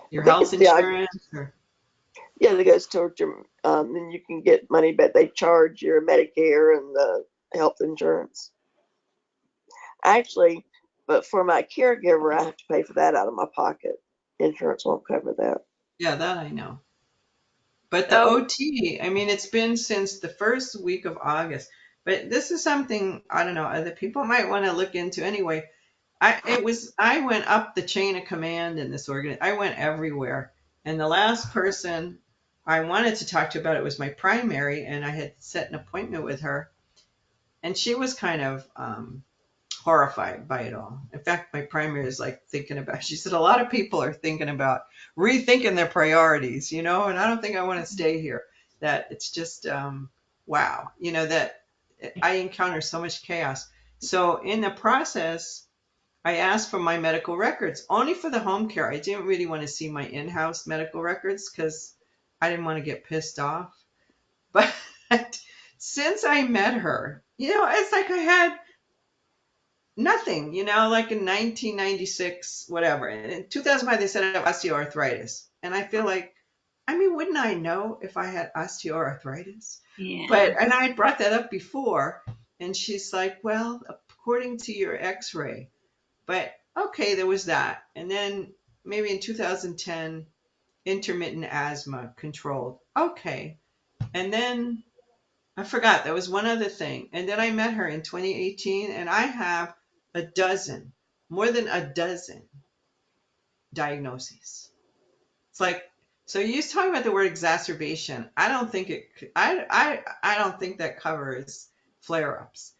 Your I think health it's the, insurance? Or? yeah, that goes towards your, then you can get money, but they charge your Medicare and the health insurance. Actually, but for my caregiver, I have to pay for that out of my pocket. Insurance won't cover that. Yeah, that I know. But the So OT, I mean, it's been since the first week of August. But this is something, I don't know, other people might want to look into anyway. I went up the chain of command in this I went everywhere. And the last person I wanted to talk to about it was my primary, and I had set an appointment with her. And she was kind of horrified by it all. In fact, my primary is like thinking about, she said, a lot of people are thinking about rethinking their priorities, and I don't think I want to stay here. That it's just, wow, that I encounter so much chaos. So in the process, I asked for my medical records only for the home care. I didn't really want to see my in-house medical records because I didn't want to get pissed off. But since I met her, it's like I had nothing, like in 1996, whatever. And in 2005, they said I have osteoarthritis. And I feel like, I mean, wouldn't I know if I had osteoarthritis? yeah. And I had brought that up before. And she's like, well, according to your x-ray. But okay, there was that. And then maybe in 2010, intermittent asthma controlled. Okay. And then I forgot there was one other thing. And then I met her in 2018 and I have more than a dozen diagnoses. It's like, so you used to talk about the word exacerbation. I don't think I don't think that covers flare-ups.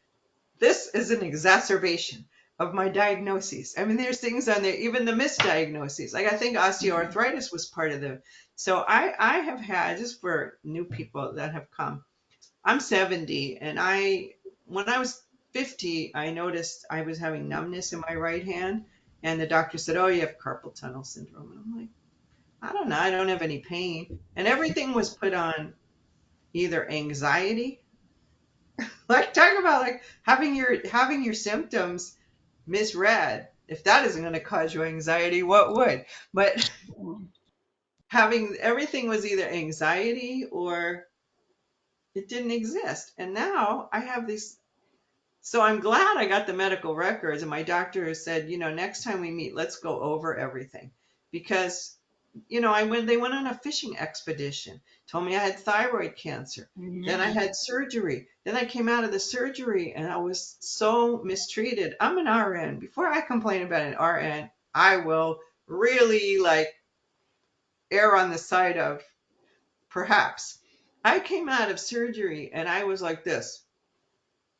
This is an exacerbation of my diagnoses. I mean, there's things on there, even the misdiagnoses. Like I think osteoarthritis was part of the. So I have had, just for new people that have come, I'm 70, and when I was 50, I noticed I was having numbness in my right hand, and the doctor said, "Oh, you have carpal tunnel syndrome." And I'm like, I don't know, I don't have any pain, and everything was put on either anxiety, like talk about like having your symptoms misread. If that isn't going to cause you anxiety, what would? But having everything was either anxiety or it didn't exist, and now I have these. So I'm glad I got the medical records, and my doctor has said, next time we meet, let's go over everything. Because, they went on a fishing expedition, told me I had thyroid cancer. Then I had surgery. Then I came out of the surgery and I was so mistreated. I'm an RN. Before I complain about an RN, I will really like err on the side of perhaps. I came out of surgery and I was like this.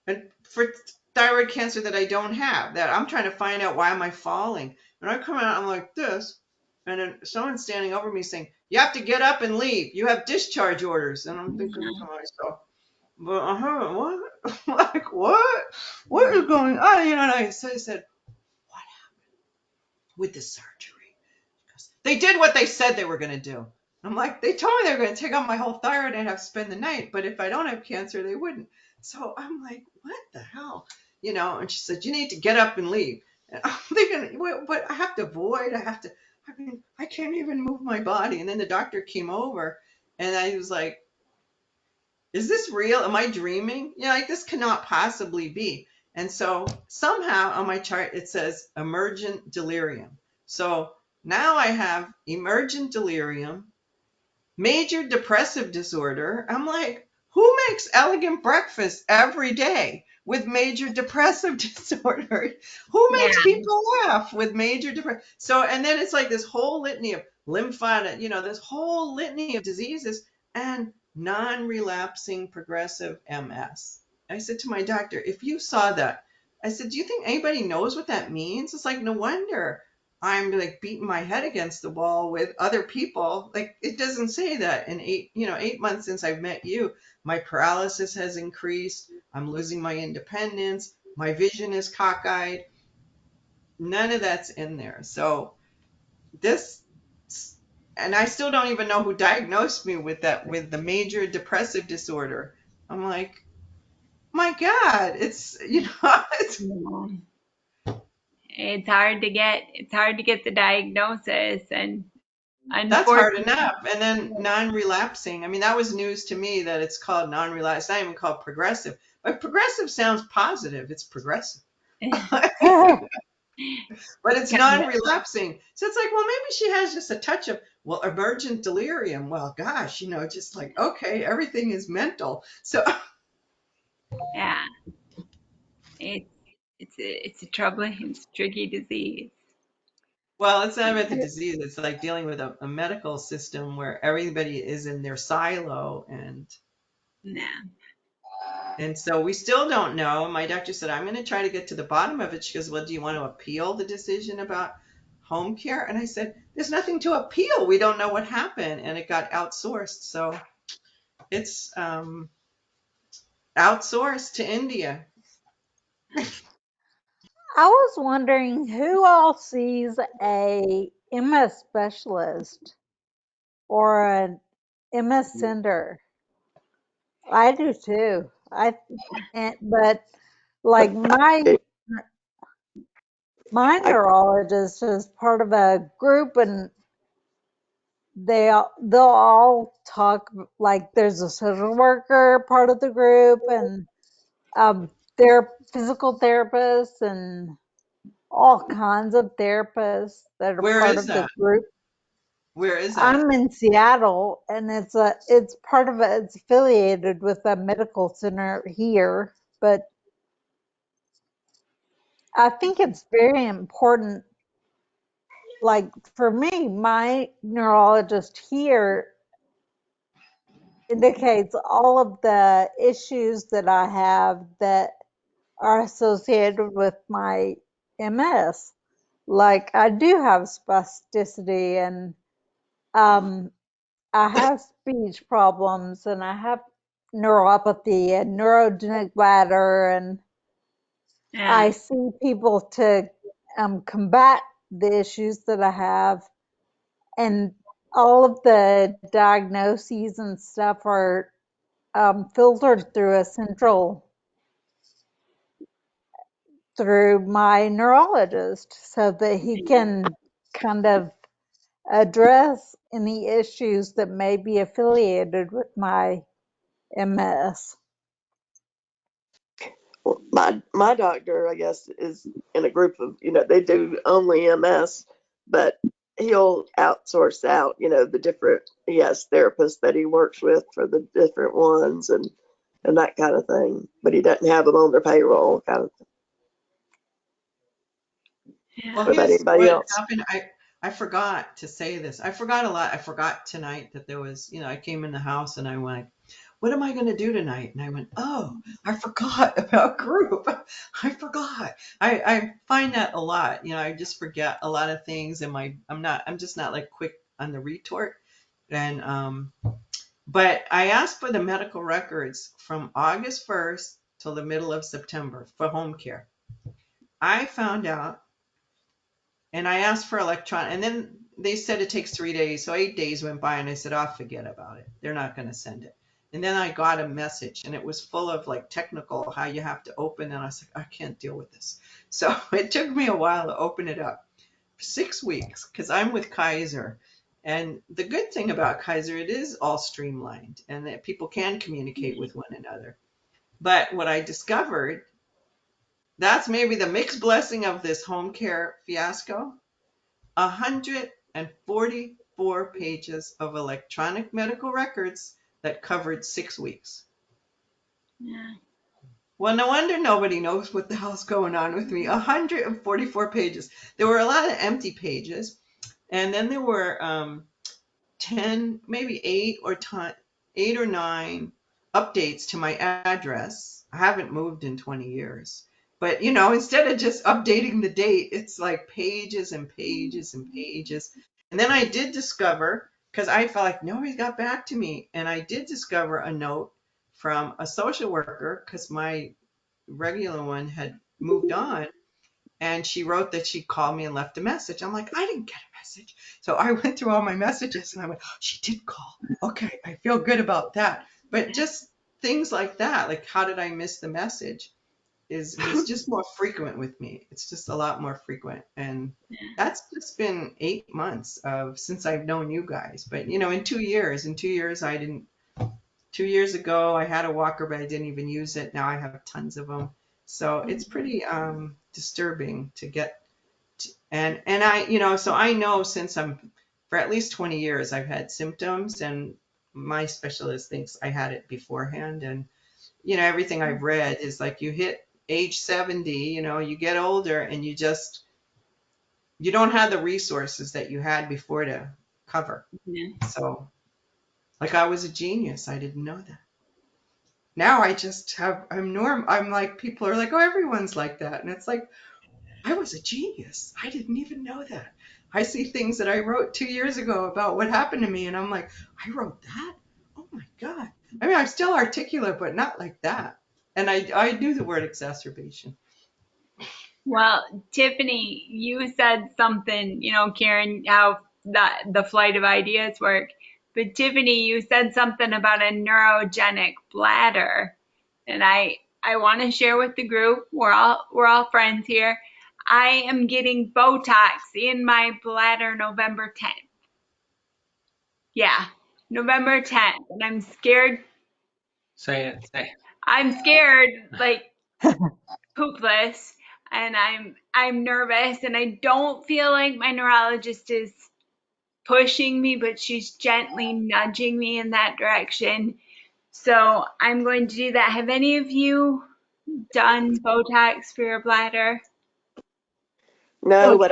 And for thyroid cancer that I don't have, that I'm trying to find out, why am I falling? And I come out, I'm like this, and then someone's standing over me saying, "You have to get up and leave. You have discharge orders." And I'm thinking to myself, "But what? Like what? What is going on?" And I said, "What with the surgery?" They did what they said they were going to do. I'm like, they told me they were going to take out my whole thyroid and have to spend the night, but if I don't have cancer, they wouldn't. So I'm like, what the hell? And she said, you need to get up and leave. And I'm thinking, what? I have to void. I can't even move my body. And then the doctor came over and I was like, is this real? Am I dreaming? Like this cannot possibly be. And so somehow on my chart, it says emergent delirium. So now I have emergent delirium, major depressive disorder. I'm like, who makes elegant breakfast every day with major depressive disorder? Who Yeah. makes people laugh with major depression? So, and then it's like this whole litany of lymphatic, this whole litany of diseases. And non-relapsing progressive MS. I said to my doctor, if you saw that, I said, do you think anybody knows what that means? It's like, no wonder I'm like beating my head against the wall with other people. Like, it doesn't say that. In 8 months since I've met you, my paralysis has increased. I'm losing my independence. My vision is cockeyed. None of that's in there. So this, and I still don't even know who diagnosed me with that, with the major depressive disorder. I'm like, my God, it's, it's, It's hard to get the diagnosis, and that's hard unfortunately, enough. And then non-relapsing. I mean, that was news to me that it's called non-relapse. It's not even called progressive. But progressive sounds positive. It's progressive. But it's non-relapsing. So it's like, well, maybe she has just a touch of, well, emergent delirium. Well, gosh, just like, okay, everything is mental. So yeah, it's it's a troubling, it's a tricky disease. well, it's not about the disease. It's like dealing with a medical system where everybody is in their silo, Yeah. and so we still don't know. My doctor said, I'm going to try to get to the bottom of it. She goes, well, do you want to appeal the decision about home care? And I said, there's nothing to appeal. We don't know what happened, and it got outsourced. So it's outsourced to India. I was wondering who all sees a MS specialist or an MS center. I do too. But like my neurologist is part of a group, and they'll all talk, like there's a social worker part of the group, and they're physical therapists and all kinds of therapists that are Where part is of the that? group. Where is that? I'm in Seattle, and it's part of it's affiliated with a medical center here, but I think it's very important. Like for me, my neurologist here indicates all of the issues that I have that are associated with my MS. Like I do have spasticity, and um, I have speech problems, and I have neuropathy and neurogenic bladder, and Yeah. I see people to combat the issues that I have, and all of the diagnoses and stuff are filtered through a central through my neurologist so that he can kind of address any issues that may be affiliated with my MS. My doctor, I guess, is in a group of, they do only MS, but he'll outsource out, the different, he has therapists that he works with for the different ones, and that kind of thing. But he doesn't have them on their payroll kind of thing. Yeah. Well, What about here's anybody what else? happened. I forgot to say this. I forgot a lot. I forgot tonight that there was, I came in the house and I went, what am I going to do tonight? And I went, oh, I forgot about group. I forgot. I find that a lot. I just forget a lot of things, and I'm just not like quick on the retort. And but I asked for the medical records from August 1st till the middle of September for home care. I found out, and I asked for electron, and then they said it takes 3 days. So 8 days went by, and I said, "Oh, forget about it. They're not going to send it." And then I got a message, and it was full of like technical how you have to open, and I was like, "I can't deal with this." So it took me a while to open it up. 6 weeks, because I'm with Kaiser. And the good thing about Kaiser, it is all streamlined, and that people can communicate with one another. But what I discovered, that's maybe the mixed blessing of this home care fiasco. 144 pages of electronic medical records that covered 6 weeks. Yeah. Well, no wonder nobody knows what the hell's going on with me. 144 pages. There were a lot of empty pages, and then there were 10, maybe 8 or 8 or 9 updates to my address. I haven't moved in 20 years. But, instead of just updating the date, it's like pages and pages and pages. And then I did discover, because I felt like nobody got back to me, and I did discover a note from a social worker because my regular one had moved on. And she wrote that she called me and left a message. I'm like, I didn't get a message. So I went through all my messages and I went, oh, she did call. Okay, I feel good about that. But just things like that, like how did I miss the message, is just more frequent with me. It's just a lot more frequent. And that's just been 8 months of since I've known you guys. But in 2 years, I didn't. 2 years ago, I had a walker, but I didn't even use it. Now I have tons of them. So it's pretty disturbing to get. And I, so I know since for at least 20 years, I've had symptoms, and my specialist thinks I had it beforehand. And, everything I've read is like you hit age 70, you get older and you don't have the resources that you had before to cover. Yeah. So, like, I was a genius. I didn't know that. Now I just I'm like, people are like, oh, everyone's like that. And it's like, I was a genius. I didn't even know that. I see things that I wrote 2 years ago about what happened to me, and I'm like, I wrote that? Oh my God. I mean, I'm still articulate, but not like that. And I knew the word exacerbation. Well, Tiffany, you said something, Karen, how the flight of ideas work. But Tiffany, you said something about a neurogenic bladder, and I want to share with the group. We're all friends here. I am getting Botox in my bladder November 10th. Yeah, November 10th, and I'm scared. Say it. I'm scared, like poopless, and I'm nervous, and I don't feel like my neurologist is pushing me, but she's gently nudging me in that direction. So I'm going to do that. Have any of you done Botox for your bladder? No, So but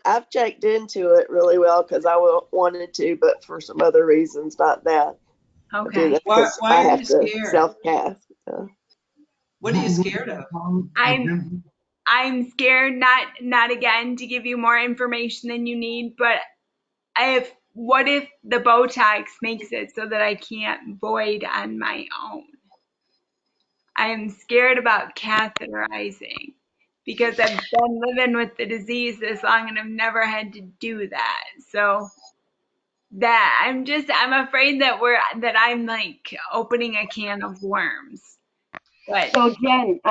I've checked into it really well because I wanted to, but for some other reasons, not that. I do Okay. that Why, because why I are you have to scared? self-cast. What are you scared of? I'm scared, not again to give you more information than you need, but what if the Botox makes it so that I can't void on my own? I am scared about catheterizing because I've been living with the disease this long and I've never had to do that. So that I'm afraid that I'm like opening a can of worms. But Jen,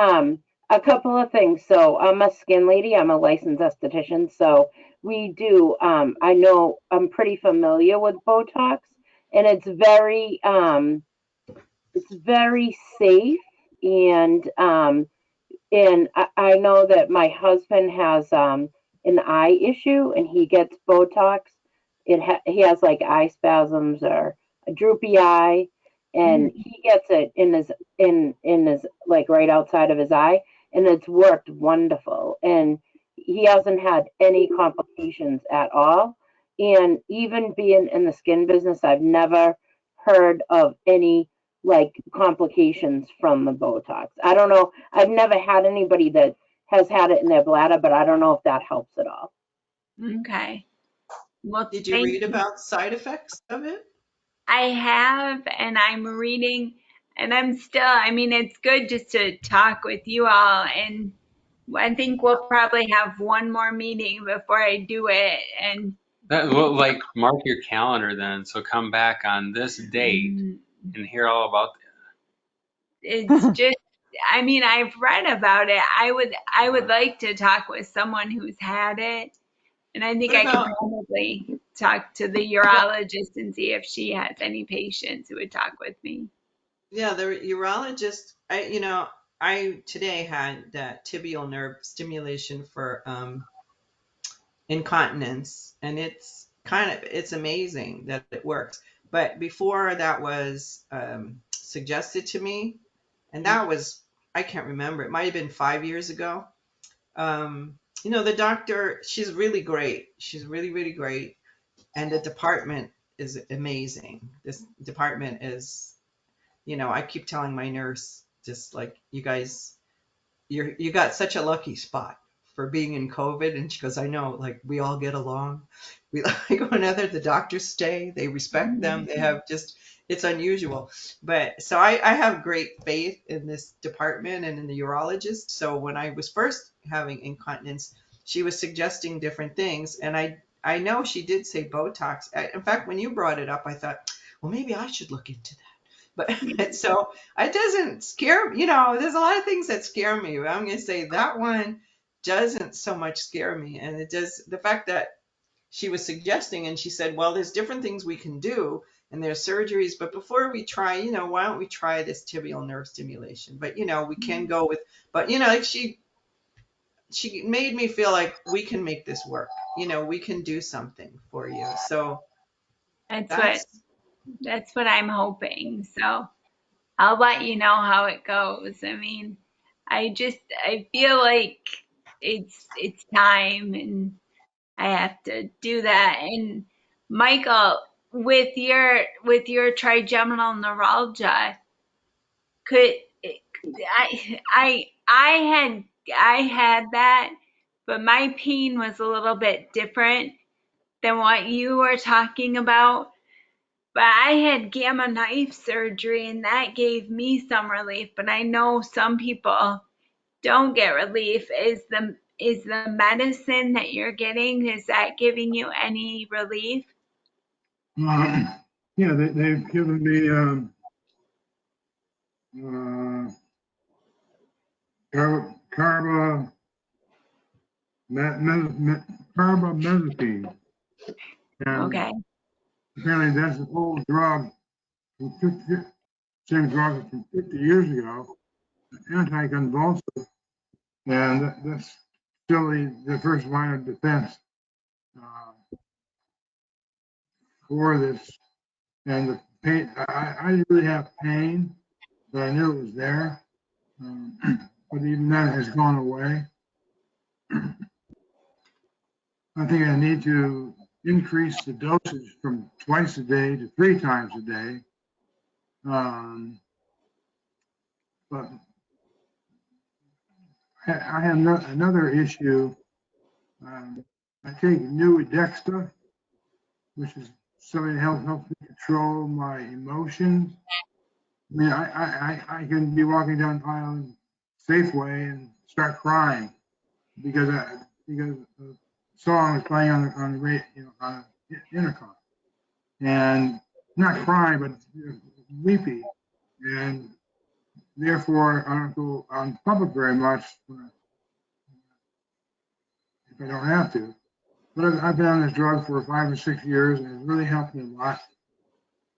a couple of things. So I'm a skin lady. I'm a licensed esthetician. So we do. I know I'm pretty familiar with Botox, and it's very safe, and I know that my husband has an eye issue, and he gets Botox. He has like eye spasms or a droopy eye, and he gets it in his like right outside of his eye, and it's worked wonderful. And he hasn't had any complications at all. And even being in the skin business, I've never heard of any like complications from the Botox. I don't know. I've never had anybody that has had it in their bladder, but I don't know if that helps at all. okay. Well, Did you thank read you. about side effects of it? I have, and I'm reading, and I'm still, I mean, it's good just to talk with you all. And I think we'll probably have one more meeting before I do it. And Well, like mark your calendar then. So come back on this date and hear all about it's just, I mean, I've read about it. I would like to talk with someone who's had it. And I think What I could about, probably talk to the what about, urologist and see if she has any patients who would talk with me. yeah, the urologist, I today had that tibial nerve stimulation for incontinence, and it's amazing that it works. But before that was suggested to me, and that was, I can't remember, it might have been 5 years ago. The doctor, she's really great. She's really, really great. And the department is amazing. This department is, I keep telling my nurse, just like, you guys, you got such a lucky spot for being in COVID. And she goes, I know, like, we all get along. We like whenever the doctors stay, they respect them. They have just, it's unusual. But so I have great faith in this department and in the urologist. So when I was first having incontinence, she was suggesting different things. And I know she did say Botox. In fact, when you brought it up, I thought, well, maybe I should look into that. But so it doesn't scare, there's a lot of things that scare me. But I'm going to say that one doesn't so much scare me. And it does, the fact that she was suggesting, and she said, well, there's different things we can do and there's surgeries, but before we try, why don't we try this tibial nerve stimulation? But, we can go with, but, like she made me feel like we can make this work. We can do something for you. So That's what that's, that's what I'm hoping. So I'll let you know how it goes. I mean, I feel like it's time and I have to do that. And Michael, with your trigeminal neuralgia, could I had that, but my pain was a little bit different than what you were talking about. But I had gamma knife surgery and that gave me some relief, but I know some people don't get relief. Is the medicine that you're getting, is that giving you any relief? Yeah, they've given me uh, carbamazepine, and Okay. apparently that's an old drug from 50, same drug from 50 years ago, anticonvulsant, and that's still the first line of defense uh, for this. And the pain, I didn't really have pain, but I knew it was there. But even that has gone away. I think I need to increase the dosage from twice a day to 3 times a day. But I have another issue. I take new Dexta, which is something that helps me control my emotions. I mean, I can be walking down the aisle Safeway and start crying because a song is playing on the radio, on the intercom, and not crying but weepy, and therefore I don't go on public very much if I don't have to. But I've been on this drug for 5 or 6 years, and it's really helped me a lot.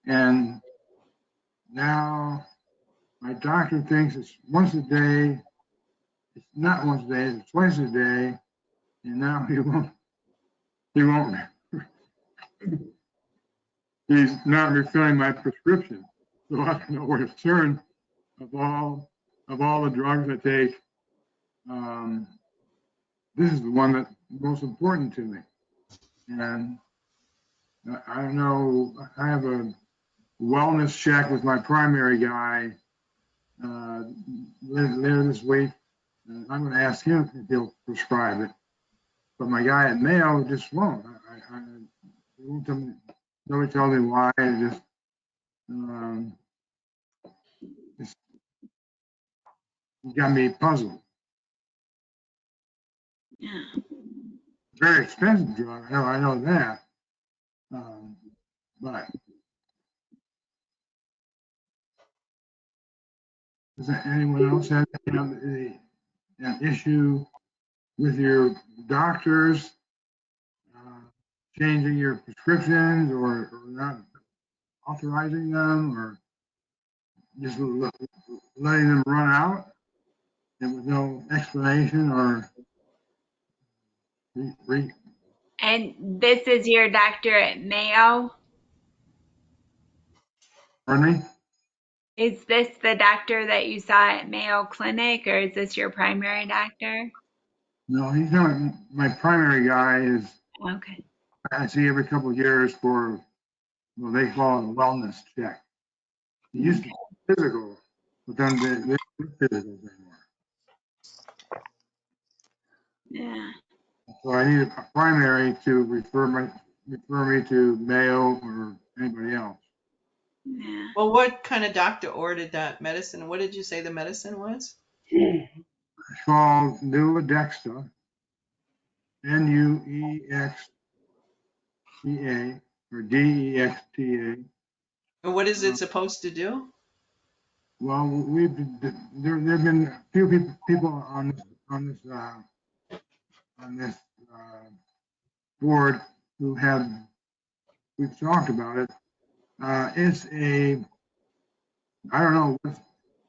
And now my doctor thinks it's once a day. It's not once a day, it's twice a day. And now he won't, he's not refilling my prescription. So I don't know where to turn of all the drugs I take. This is the one that's most important to me. And I don't know, I have a wellness check with my primary guy later this week. I'm going to ask him if he'll prescribe it. But my guy at Mayo just won't. Nobody told me why. Just got me puzzled. Yeah. Very expensive drug. I know that. But does anyone else have an issue with your doctors changing your prescriptions or not authorizing them or just letting them run out and with no explanation or And this is your doctor at Mayo? pardon me? Is this the doctor that you saw at Mayo Clinic, or is this your primary doctor? No, he's not. My primary guy is Okay. I see every couple of years for well, they call it a wellness check. It used to be physical, but then they don't do physicals anymore. Yeah. So I need a primary to refer me to Mayo or anybody else. Yeah. Well, what kind of doctor ordered that medicine? What did you say the medicine was? It's called Nuedexta, Nuexta or Dexta. And what is it supposed to do? Well, there've been a few people on this board we've talked about it. It's I don't know,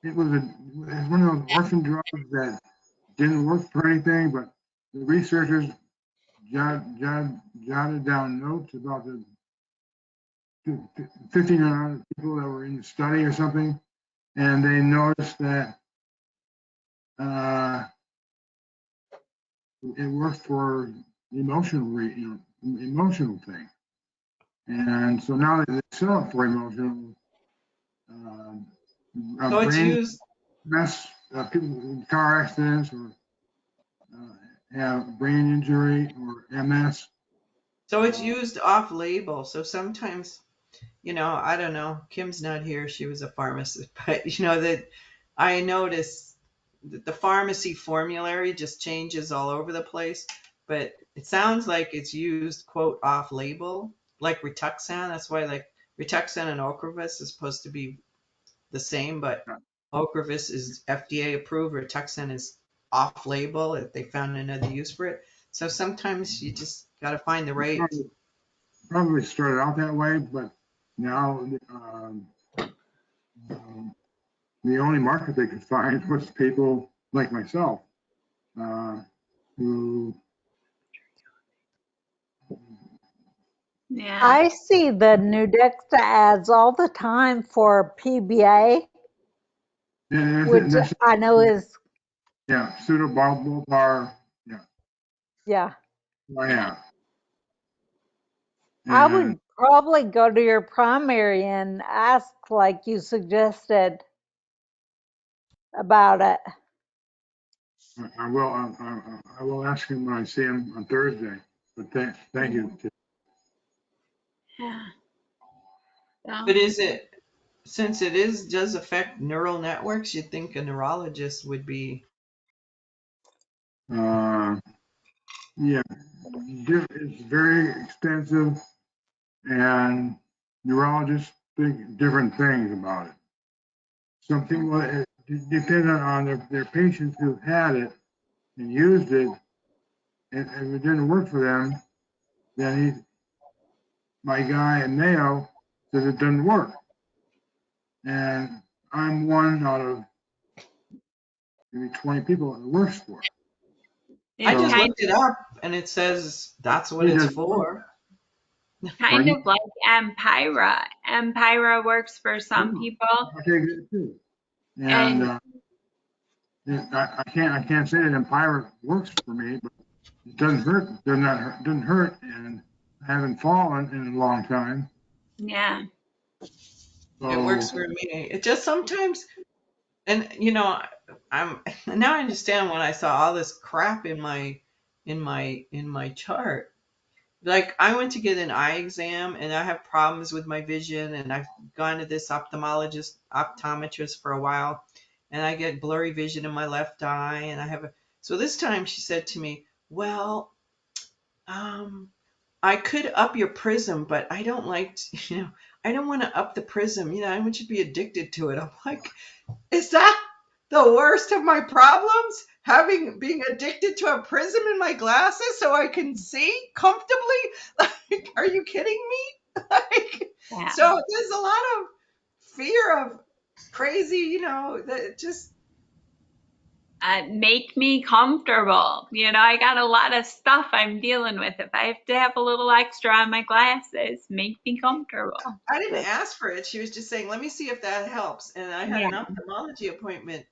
it's one of those orphan drugs that didn't work for anything, but the researchers jotted down notes about the 1,500 people that were in the study or something, and they noticed that it worked for emotional thing. And so now they sell it for emotional So it's brain used. mess, people in car accidents or have brain injury or MS. So it's used off label. So sometimes, I don't know. Kim's not here. She was a pharmacist, but that I notice that the pharmacy formulary just changes all over the place. But it sounds like it's used, quote, off label, like Rituxan. That's why, like, Rituxan and Ocrevus is supposed to be the same, but Ocrevus is FDA approved. Rituxan is off label if they found another use for it. So sometimes you just got to find the right. Probably started out that way, but now the only market they could find was people like myself who. Yeah. I see the Nuedexta ads all the time for PBA, which I know is, Yeah, pseudobulbar. yeah. I have. I And would probably go to your primary and ask, like you suggested, about it. I will ask him when I see him on Thursday. But thank you. Yeah. But is it, since it does affect neural networks, you'd think a neurologist would be. Yeah, it's very expensive, and neurologists think different things about it. Some people, depending on their patients who had it and used it, and if it didn't work for them, then my guy at Mayo says it doesn't work. And I'm one out of maybe 20 people it works for. I It's just So looked it up and it says that's what he it's does. for. kind of like Empira. Empira works for some people. I take it too. And And I can't say that Empire works for me, but it doesn't hurt. Doesn't hurt, and I haven't fallen in a long time. yeah. So It works for me. It just sometimes, and I'm now I understand when I saw all this crap in my chart. Like I went to get an eye exam and I have problems with my vision and I've gone to this optometrist for a while and I get blurry vision in my left eye and so this time she said to me, well, I could up your prism, but I don't I don't want to up the prism. I want you to be addicted to it. I'm like, is that the worst of my problems? Being addicted to a prism in my glasses so I can see comfortably? Like, are you kidding me? Yeah. So there's a lot of fear of crazy, that just. Make me comfortable. I got a lot of stuff I'm dealing with. If I have to have a little extra on my glasses, make me comfortable. I didn't ask for it. She was just saying, let me see if that helps. And I had Yeah. an ophthalmology appointment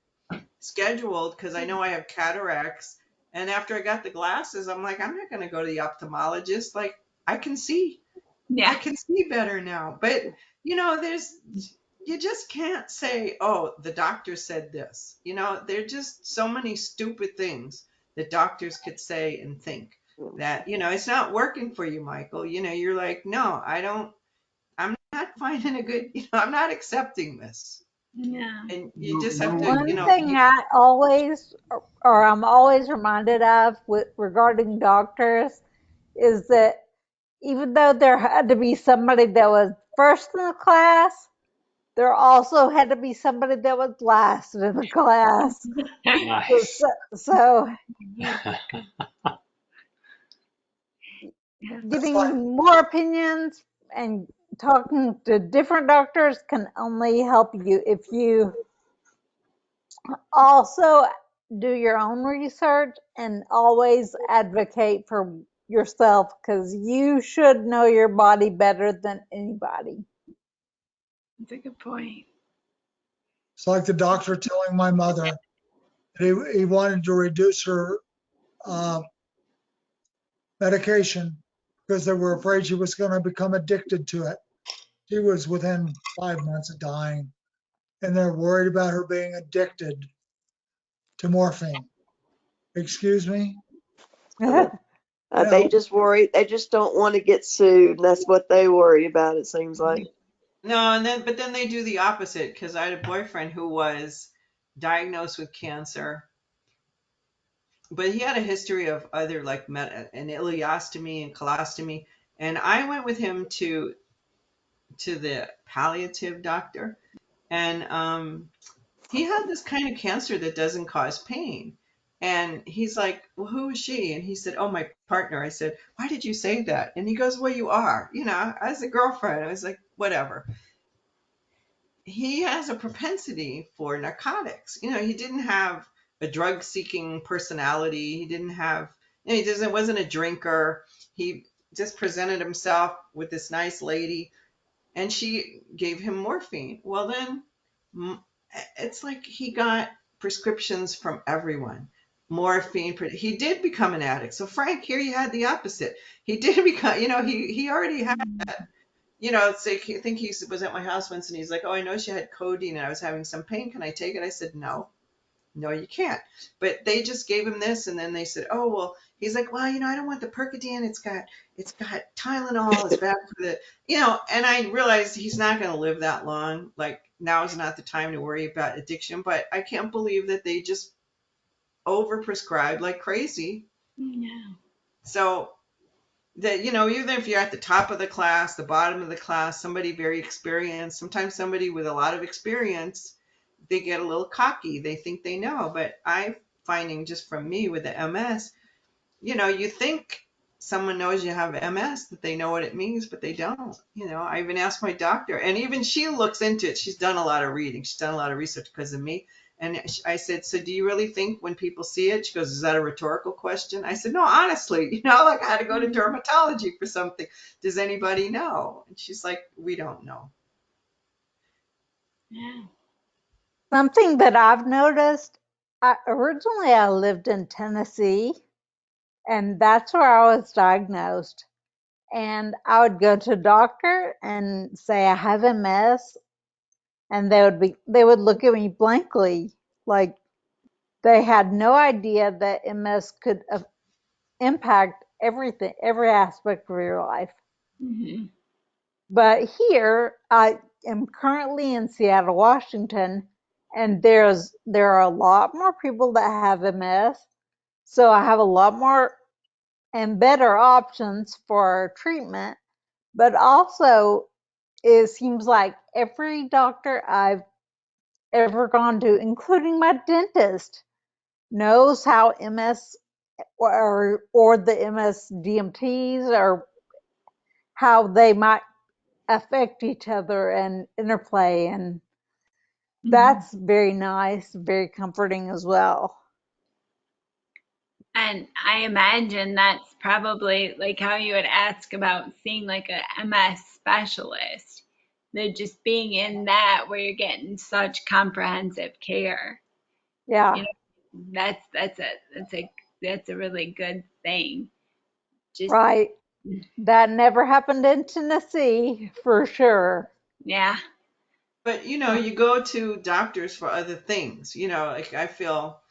scheduled because I know I have cataracts. And after I got the glasses, I'm like, I'm not going to go to the ophthalmologist. Like, I can see. Yeah. I can see better now. But you just can't say, oh, the doctor said this. There are just so many stupid things that doctors could say and think that, it's not working for you, Michael. You're like, no, I'm not finding a good, I'm not accepting this. Yeah. And you No, just no have to, one. One thing I always, or I'm always reminded of with regarding doctors is that even though there had to be somebody that was first in the class, there also had to be somebody that was last in the class. Nice. So That's like, getting more opinions and talking to different doctors can only help you if you also do your own research and always advocate for yourself because you should know your body better than anybody. That's a good point. it's like the doctor telling my mother that he wanted to reduce her uh, medication because they were afraid she was going to become addicted to it. She was within 5 months of dying, and they're worried about her being addicted to morphine. Excuse me? Uh, You they know, just worry. They just don't want to get sued. And that's what they worry about, it seems like. no, but then they do the opposite because I had a boyfriend who was diagnosed with cancer, but he had a history of other like an ileostomy and colostomy, and I went with him to the palliative doctor, and he had this kind of cancer that doesn't cause pain. And he's like, well, who is she? And he said, oh, my partner. I said, why did you say that? And he goes, well, you are. As a girlfriend, I was like, whatever. He has a propensity for narcotics. He didn't have a drug seeking personality. He didn't have, he doesn't, wasn't a drinker. He just presented himself with this nice lady and she gave him morphine. Well, then it's like he got prescriptions from everyone. Morphine. He did become an addict. So Frank, here you had the opposite. He did become, he already had that. It's like, I think he was at my house once and he's like, oh, I know she had codeine and I was having some pain. Can I take it? I said, no. No, you can't. But they just gave him this, and then they said, "Oh, well." He's like, "Well, I don't want the Percodan. It's got Tylenol. It's bad for the." And I realized he's not going to live that long. Like now is not the time to worry about addiction. But I can't believe that they just overprescribed like crazy. Yeah. So that even if you're at the top of the class, the bottom of the class, somebody very experienced, sometimes somebody with a lot of experience, they get a little cocky. They think they know. But I'm finding just from me with the MS, you think someone knows you have MS, that they know what it means, but they don't. I even asked my doctor, and even she looks into it. She's done a lot of reading. She's done a lot of research because of me. And I said, so do you really think when people see it? She goes, is that a rhetorical question? I said, no, honestly, like I had to go to dermatology for something. Does anybody know? And she's like, we don't know. Yeah. Something that I've noticed, originally I lived in Tennessee, and that's where I was diagnosed. And I would go to a doctor and say I have MS, and they would look at me blankly, like they had no idea that MS could impact everything, every aspect of your life. Mm-hmm. But here, I am currently in Seattle, Washington, and there are a lot more people that have MS. So I have a lot more and better options for treatment. But also, it seems like every doctor I've ever gone to, including my dentist, knows how MS or the MS DMTs or how they might affect each other and interplay, and that's very nice, very comforting as well. And I imagine that's probably like how you would ask about seeing like a MS specialist. They're just being in that where you're getting such comprehensive care. Yeah, You know, that's a really good thing. Just right. That never happened in Tennessee for sure. Yeah. But you go to doctors for other things. Like I feel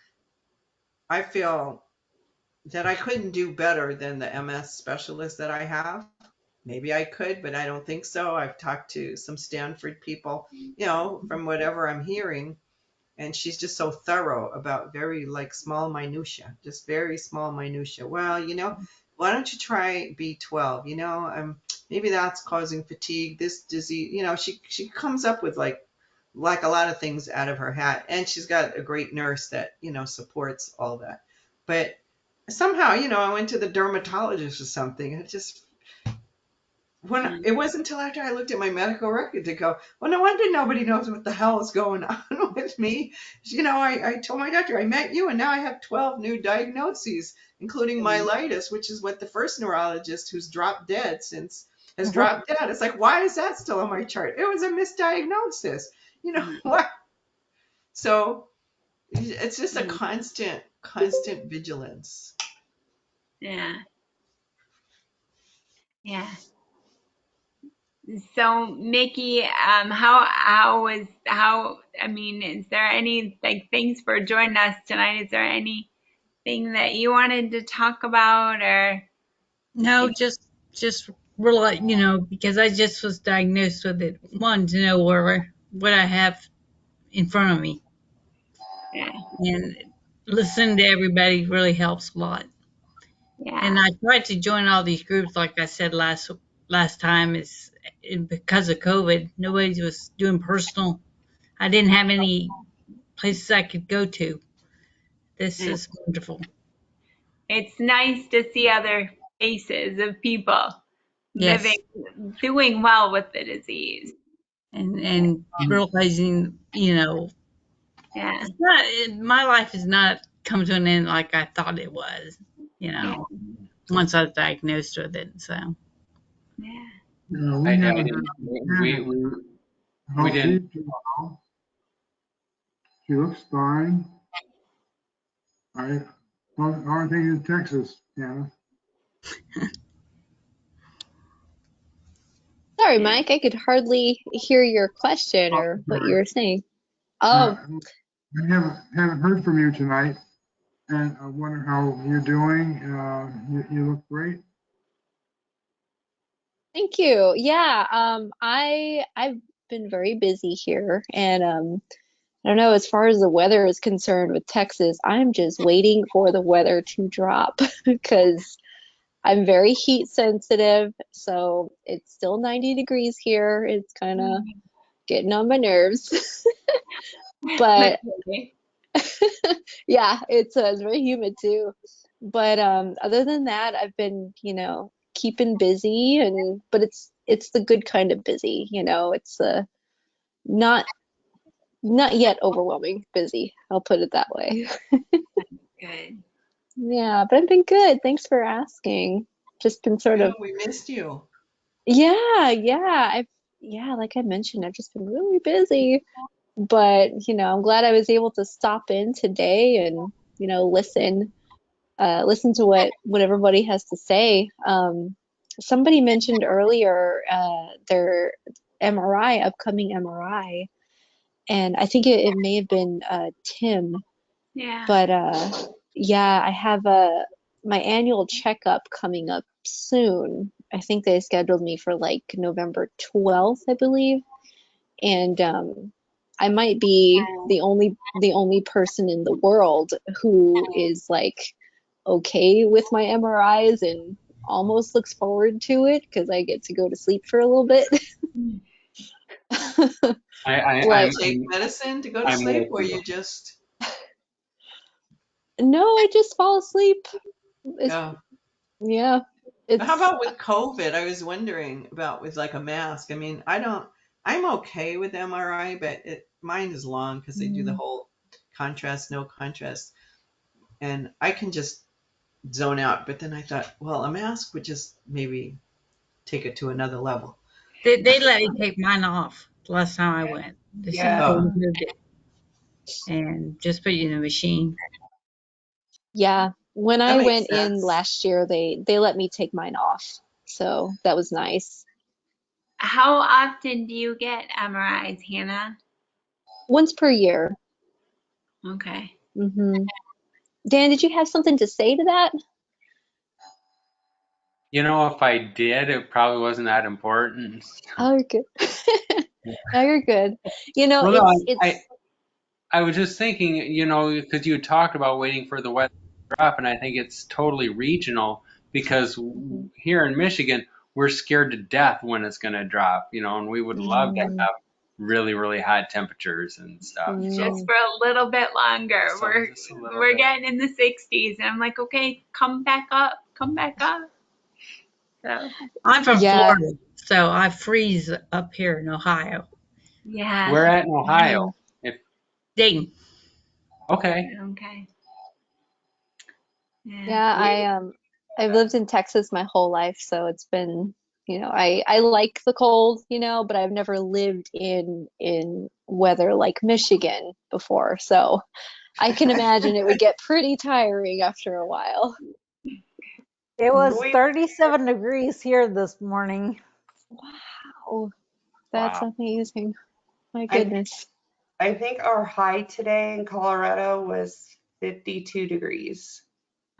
that I couldn't do better than the MS specialist that I have. Maybe I could, but I don't think so. I've talked to some Stanford people, from whatever I'm hearing, and she's just so thorough about very like small minutia, just very small minutia. Well, why don't you try B12? Maybe that's causing fatigue. This disease, she comes up with like a lot of things out of her hat, and she's got a great nurse that supports all that. But somehow, I went to the dermatologist or something. It just when it wasn't until after I looked at my medical record to go, well, no wonder nobody knows what the hell is going on with me. I told my doctor, I met you, and now I have 12 new diagnoses, including myelitis, which is what the first neurologist who's dropped dead since has dropped dead. It's like, why is that still on my chart? It was a misdiagnosis. What? So it's just a constant vigilance. Yeah. Yeah. So Mickey, I mean, is there any like thanks for joining us tonight? Is there anything that you wanted to talk about or No, just really, because I just was diagnosed with it. Wanted to know what I have in front of me, yeah, and listening to everybody really helps a lot. And yeah, I tried to join all these groups, like I said last time. Because of COVID, nobody was doing personal. I didn't have any places I could go to. This yeah. is wonderful. It's nice to see other faces of people living, Yes, doing well with the disease. and realizing, Yeah, it's not. My life has not come to an end like I thought it was. yeah, Once I was diagnosed with it. So yeah. We I have didn't. Hannah. We How's she didn't. doing now? She looks fine. I, how are things in Texas, Hannah? Sorry, Mike, I could hardly hear your question Oh, or what you sorry. were saying. Uh, Oh, I haven't heard from you tonight, and I wonder how you're doing. You look great. thank you. Yeah, I've been very busy here, and I don't know, as far as the weather is concerned with Texas, I'm just waiting for the weather to drop because I'm very heat sensitive, so it's still 90 degrees here. It's kind of getting on my nerves. But Okay. yeah, it's very humid too. But other than that, I've been, keeping busy and but it's the good kind of busy, It's not not yet overwhelming busy. I'll put it that way. Good. Yeah, but I've been good. Thanks for asking. Just been sort Yeah, of we missed you. yeah, like I mentioned, I've just been really busy. But, I'm glad I was able to stop in today and, listen to what everybody has to say. Somebody mentioned earlier their upcoming MRI, and I think it may have been Tim, Yeah. but yeah, I have my annual checkup coming up soon. I think they scheduled me for like November 12th, I believe, and I might be the only person in the world who is like okay with my MRIs and almost looks forward to it because I get to go to sleep for a little bit. I, I, Do you Like, I'm, take I'm, medicine to go to I'm sleep, with or you. you just? no, I just fall asleep. It's, Yeah. yeah, How it's about with COVID? I was wondering about with like a mask. I mean, I'm okay with MRI, but mine is long because they do the mm, whole contrast, no contrast, and I can just zone out. But then I thought, well, a mask would just maybe take it to another level. they let me take mine off the last time I went. They said they Yeah. Oh, removed it and just put you in the machine. yeah. When that I makes went in sense. last year, they let me take mine off. So that was nice. How often do you get MRIs, Hannah? Once per year. Okay. Dan, did you have something to say to that? You know, if I did, it probably wasn't that important. Oh, you're good. No, you're good. You know, Well, no, it's I was just thinking, you know, because you talked about waiting for the weather to drop, and I think it's totally regional because here in Michigan, we're scared to death when it's going to drop, you know, and we would love to have really, really hot temperatures and stuff. Just So for a little bit longer. so just a little We're bit. getting in the 60s, and I'm like, okay, come back up, come back up. So I'm from yeah. Florida, so I freeze up here in Ohio. yeah. We're at in Ohio. If Dayton. okay, Okay. Yeah, I've lived in Texas my whole life, so it's been, you know, I like the cold, you know, but I've never lived in weather like Michigan before. So I can imagine it would get pretty tiring after a while. It was We 37 degrees here this morning. Wow, that's wow. amazing. My I goodness. I think our high today in Colorado was 52 degrees,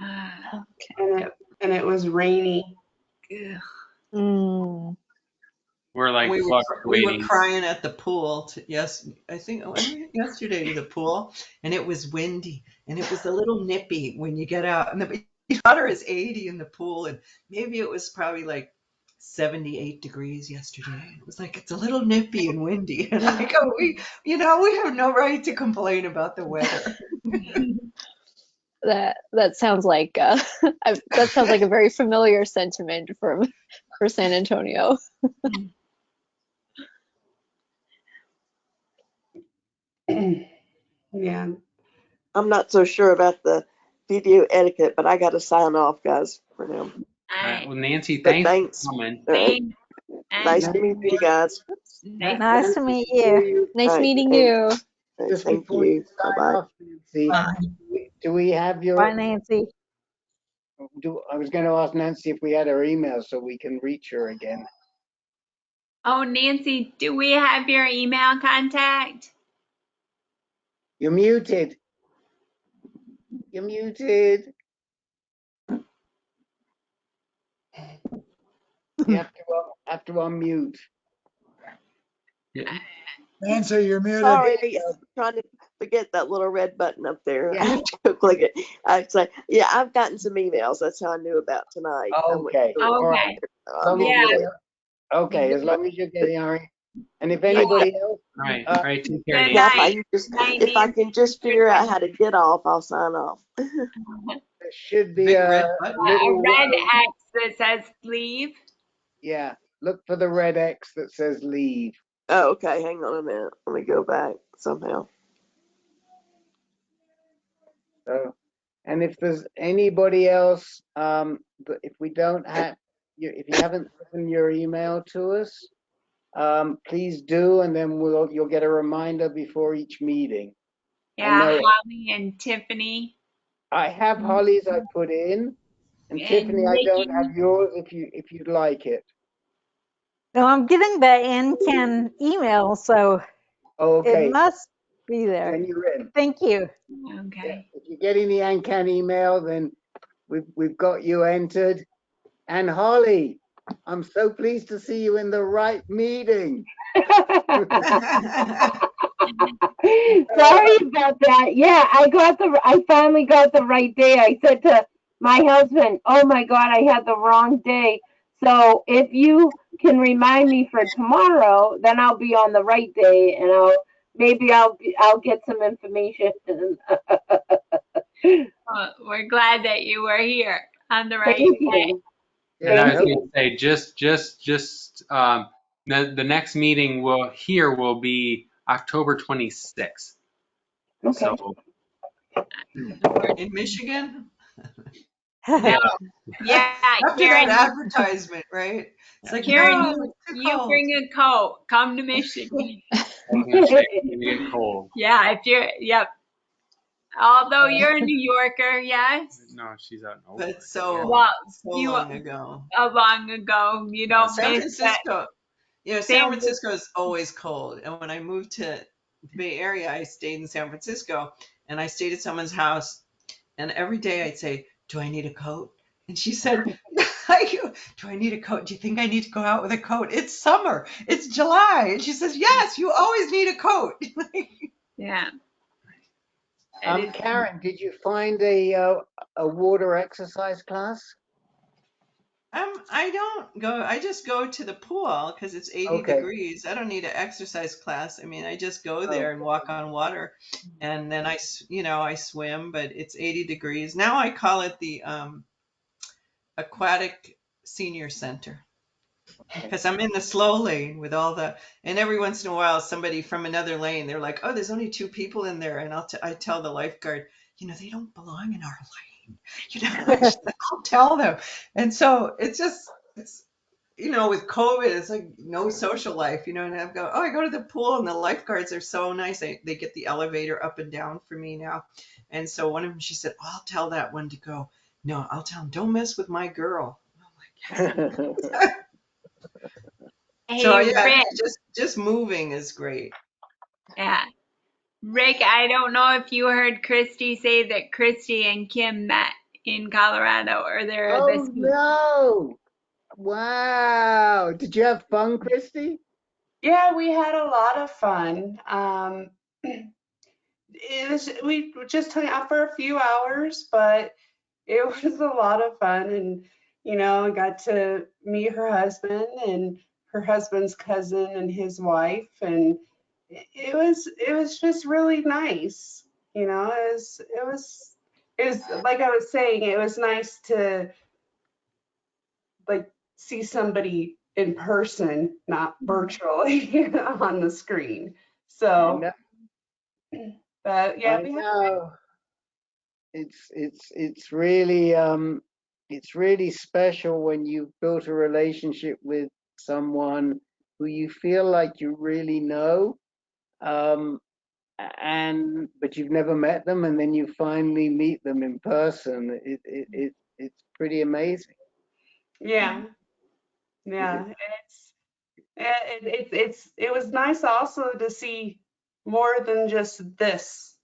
Okay. and it was rainy. Mm. We're like We were fluctuating. crying at the pool. Yes, I think when we went yesterday to the pool, and it was windy, and it was a little nippy when you get out. And the water is 80 in the pool, and maybe it was probably like 78 degrees yesterday. It was like it's a little nippy and windy, and I go, we have no right to complain about the weather. That sounds like that sounds like a very familiar sentiment for San Antonio. Yeah. I'm not so sure about the video etiquette, but I got to sign off, guys, for now. All right. Well, Nancy, But thanks thanks. for coming. All right. Thanks. Nice And to meet you guys. nice. Nice to meet you. Nice All right. meeting Thank, you. Just thank before you you. sign Bye-bye. off, Nancy, Bye. do we have Bye, your, Nancy. I was gonna ask Nancy if we had her email so we can reach her again. Oh, Nancy, do we have your email contact? You're muted. You're muted. You have to unmute. Yeah. Nancy, you're muted. Sorry, I'm trying to forget that little red button up there. I Yeah. have to go click it. I'd say, yeah, I've gotten some emails. That's how I knew about tonight. I went Okay. through it. All right. Okay. As long as Yeah. okay, as long as you're getting all right. And if Yeah. anybody else, All right, take care, Good Nancy. Yeah, night. Night, if I Nancy. can just figure out how to get off, I'll sign off. there should be Big a red button. A little, red X that says leave. yeah, look for the red X that says leave. Oh, okay. Hang on a minute. Let me go back somehow. So, and if there's anybody else, but if we don't have, if you haven't given your email to us, please do, and then you'll get a reminder before each meeting. Yeah, know- Holly and Tiffany I have Holly's I put in, and Tiffany, I don't have Nikki. yours if you'd like it. No, I'm getting the NCAN email, so Oh, it okay, must be there. then you're in. Thank you. Yeah, Okay. if you're getting the ANCAN email, then we've got you entered. And Holly, I'm so pleased to see you in the right meeting. Sorry about that. Yeah, I finally got the right day. I said to my husband, "Oh my God, I had the wrong day." So if you can remind me for tomorrow, then I'll be on the right day, and I'll get some information. We're glad that you were here on the right Thank day. you. And I Thank was you. going to say, the next meeting will be October 26th. Okay. So In Michigan? yeah, Yeah, After Karen, that advertisement, right? It's like, Karen, no, it's too you cold. bring a coat. Come to Michigan. I was going to say it's going to get cold. Yeah, if you're, yep. Although you're a New Yorker, yes. No, she's out in But Oakland. so Well, you long ago. long ago, you don't San miss that. Francisco, San Francisco is always cold. And when I moved to the Bay Area, I stayed in San Francisco, and I stayed at someone's house. And every day I'd say, "Do I need a coat?" And she said, "Do I need a coat? Do you think I need to go out with a coat? It's summer. It's July." And she says, "Yes, you always need a coat." Yeah. Karen, did you find a water exercise class? I don't go. I just go to the pool because it's 80 Okay. degrees. I don't need an exercise class. I mean, I just go there and Okay. walk on water, and then I swim. But it's 80 degrees now. I call it the aquatic senior center because I'm in the slow lane with all the. And every once in a while, somebody from another lane, they're like, "Oh, there's only 2 people in there," and I tell the lifeguard, they don't belong in our lane. I'll tell them. And so it's with COVID, it's like no social life, and I go to the pool, and the lifeguards are so nice. They get the elevator up and down for me now. And so one of them, she said, "I'll tell that one to go. No, I'll tell him, don't mess with my girl." So Hey, yeah, Rick. just moving is great. Yeah. Rick, I don't know if you heard Christy say that Christy and Kim met in Colorado, or they're this Oh no! Wow! Did you have fun, Christy? Yeah, we had a lot of fun. We just hung out for a few hours, but it was a lot of fun. And I got to meet her husband and her husband's cousin and his wife, and it was just really nice. It was like I was saying, it was nice to like see somebody in person, not virtually on the screen. I So, know. but yeah, I we had. know. It's really special when you've built a relationship with someone who you feel like you really know, um, but you've never met them, and then you finally meet them in person. It's pretty amazing. Yeah, yeah, and it was nice also to see more than just this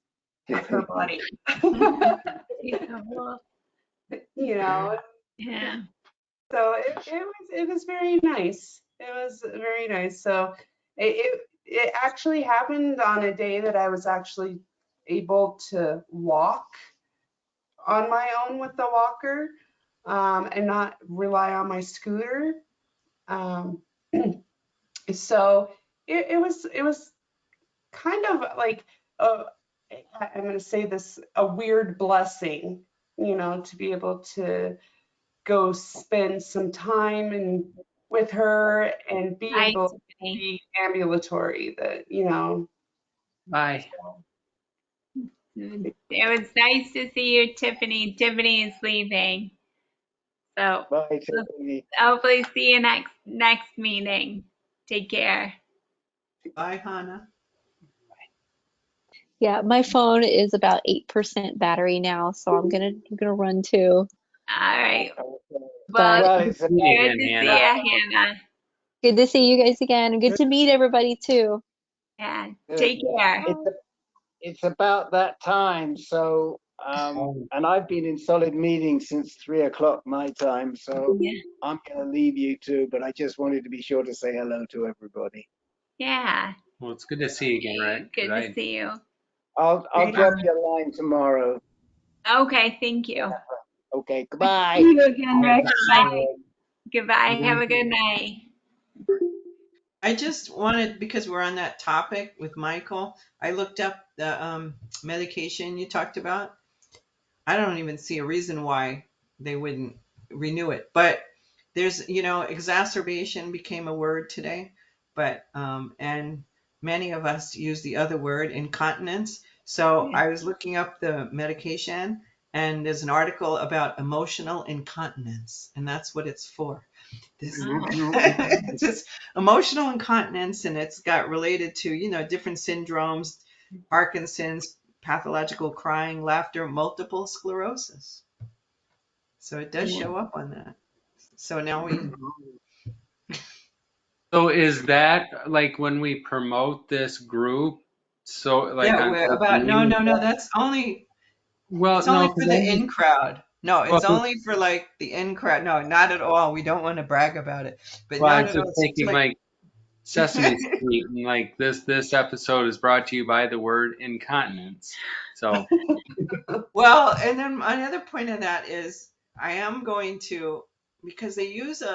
of her body. you know Yeah. so it was very nice. It was very nice. So it actually happened on a day that I was actually able to walk on my own with the walker, and not rely on my scooter. Um, so it was kind of like a, I'm going to say this, a weird blessing, to be able to go spend some time with her and be Hi, able to Tiffany. be ambulatory. Bye. It was nice to see you, Tiffany. Tiffany is leaving. So Bye, Tiffany. hopefully see you next meeting. Take care. Bye, Hannah. Yeah, my phone is about 8% battery now, so I'm gonna run too. All right. Okay. Well, Well, good it's See you to again, see Hannah. you, Hannna. Good to see you guys again. Good to meet everybody too. Yeah. good. Take care. It's about that time. So, and I've been in solid meetings since 3 o'clock my time. So Yeah. I'm going to leave you too, but I just wanted to be sure to say hello to everybody. Yeah. Well, it's good to see you again, right? Good to see you. I'll drop you a line tomorrow. Okay. Thank you. Okay. See Goodbye. you again, Rick. Bye. Bye. Goodbye. Have a good night. I just wanted, because we're on that topic with Michael, I looked up the medication you talked about. I don't even see a reason why they wouldn't renew it. But there's, exacerbation became a word today, but and many of us use the other word, incontinence. So I was looking up the medication, and there's an article about emotional incontinence, and that's what it's for. This just emotional incontinence, and it's got related to different syndromes, Parkinson's, pathological crying, laughter, multiple sclerosis. So it does Yeah. show up on that. So now we. So is that like when we promote this group? So like Yeah, on we're social about no, media? no, no. That's only. Well, It's only no, for because the I just in crowd. No, well, it's only for like the in crowd. No, not at all. We don't want to brag about it, but well, I not was at all. just It's just thinking like. like Sesame Street, and like this episode is brought to you by the word incontinence. So Well, and then another point of that is I am going to, because they use an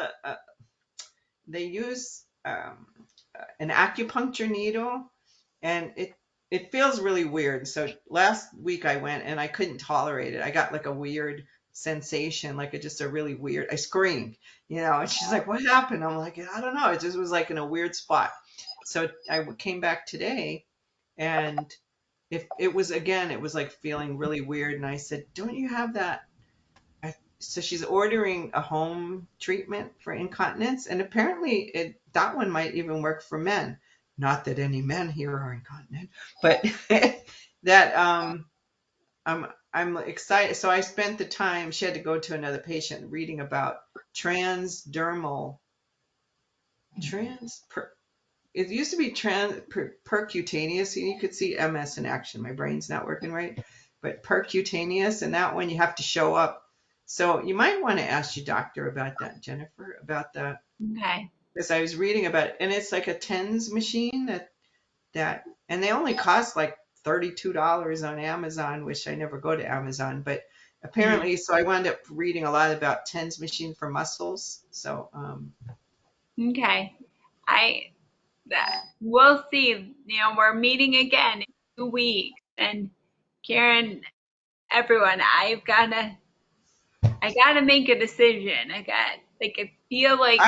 acupuncture needle, and it feels really weird. So last week I went and I couldn't tolerate it. I got like a weird sensation, like just a really weird. I screamed, and she's like, "What happened?" I'm like, "I don't know. It just was like in a weird spot." So I came back today, and if it was again, it was like feeling really weird, and I said, "Don't you have that?" So she's ordering a home treatment for incontinence, and apparently that one might even work for men. Not that any men here are incontinent, but that I'm excited. So I spent the time. She had to go to another patient reading about transdermal trans. It used to be percutaneous. You could see MS in action. My brain's not working right, but percutaneous, and that one you have to show up. So you might want to ask your doctor about that, Jennifer, about that, Okay. because I was reading about it, and it's like a TENS machine and they only cost like $32 on Amazon, which I never go to Amazon, but apparently, so I wound up reading a lot about TENS machine for muscles. So Okay. I we'll see. We're meeting again in 2 weeks, and Karen, everyone, I gotta make a decision. I feel like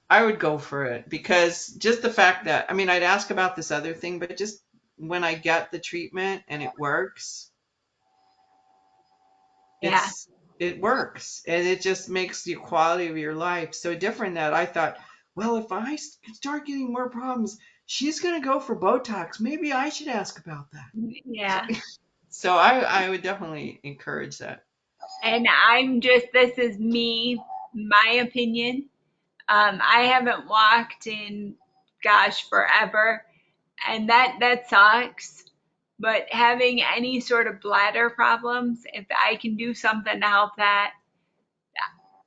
I would go for it because just the fact that I mean I'd ask about this other thing, but just when I get the treatment and it works, yeah, it works and it just makes the quality of your life so different that I thought, well, if I start getting more problems, she's gonna go for Botox. Maybe I should ask about that. yeah. So I would definitely encourage that. And this is me, my opinion. I haven't walked in, gosh, forever, and that sucks. But having any sort of bladder problems, if I can do something to help that,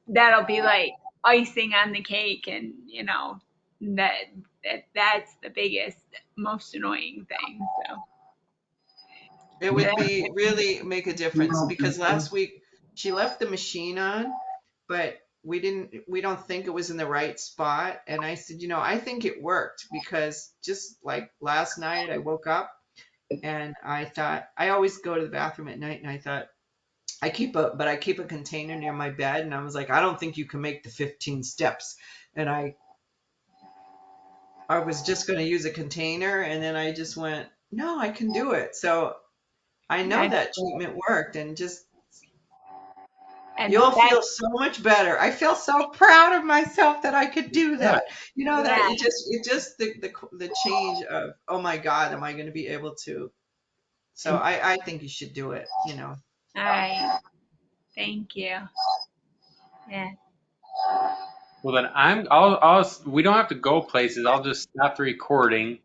that'll be like icing on the cake, and that, that's the biggest, most annoying thing. So It would be really make a difference because last week she left the machine on, but we don't think it was in the right spot. And I said, I think it worked because just like last night I woke up and I thought I always go to the bathroom at night and I thought I keep a container near my bed and I was like, I don't think you can make the 15 steps. And I was just going to use a container and then I just went, no, I can do it. So I know that's that good. treatment worked and just And you'll that's feel so much better. I feel so proud of myself that I could do Yeah. that. That yeah. it just the change of, oh my God, am I going to be able to? So And I think you should do it. All right. Thank you. Yeah. well then we don't have to go places. I'll just stop the recording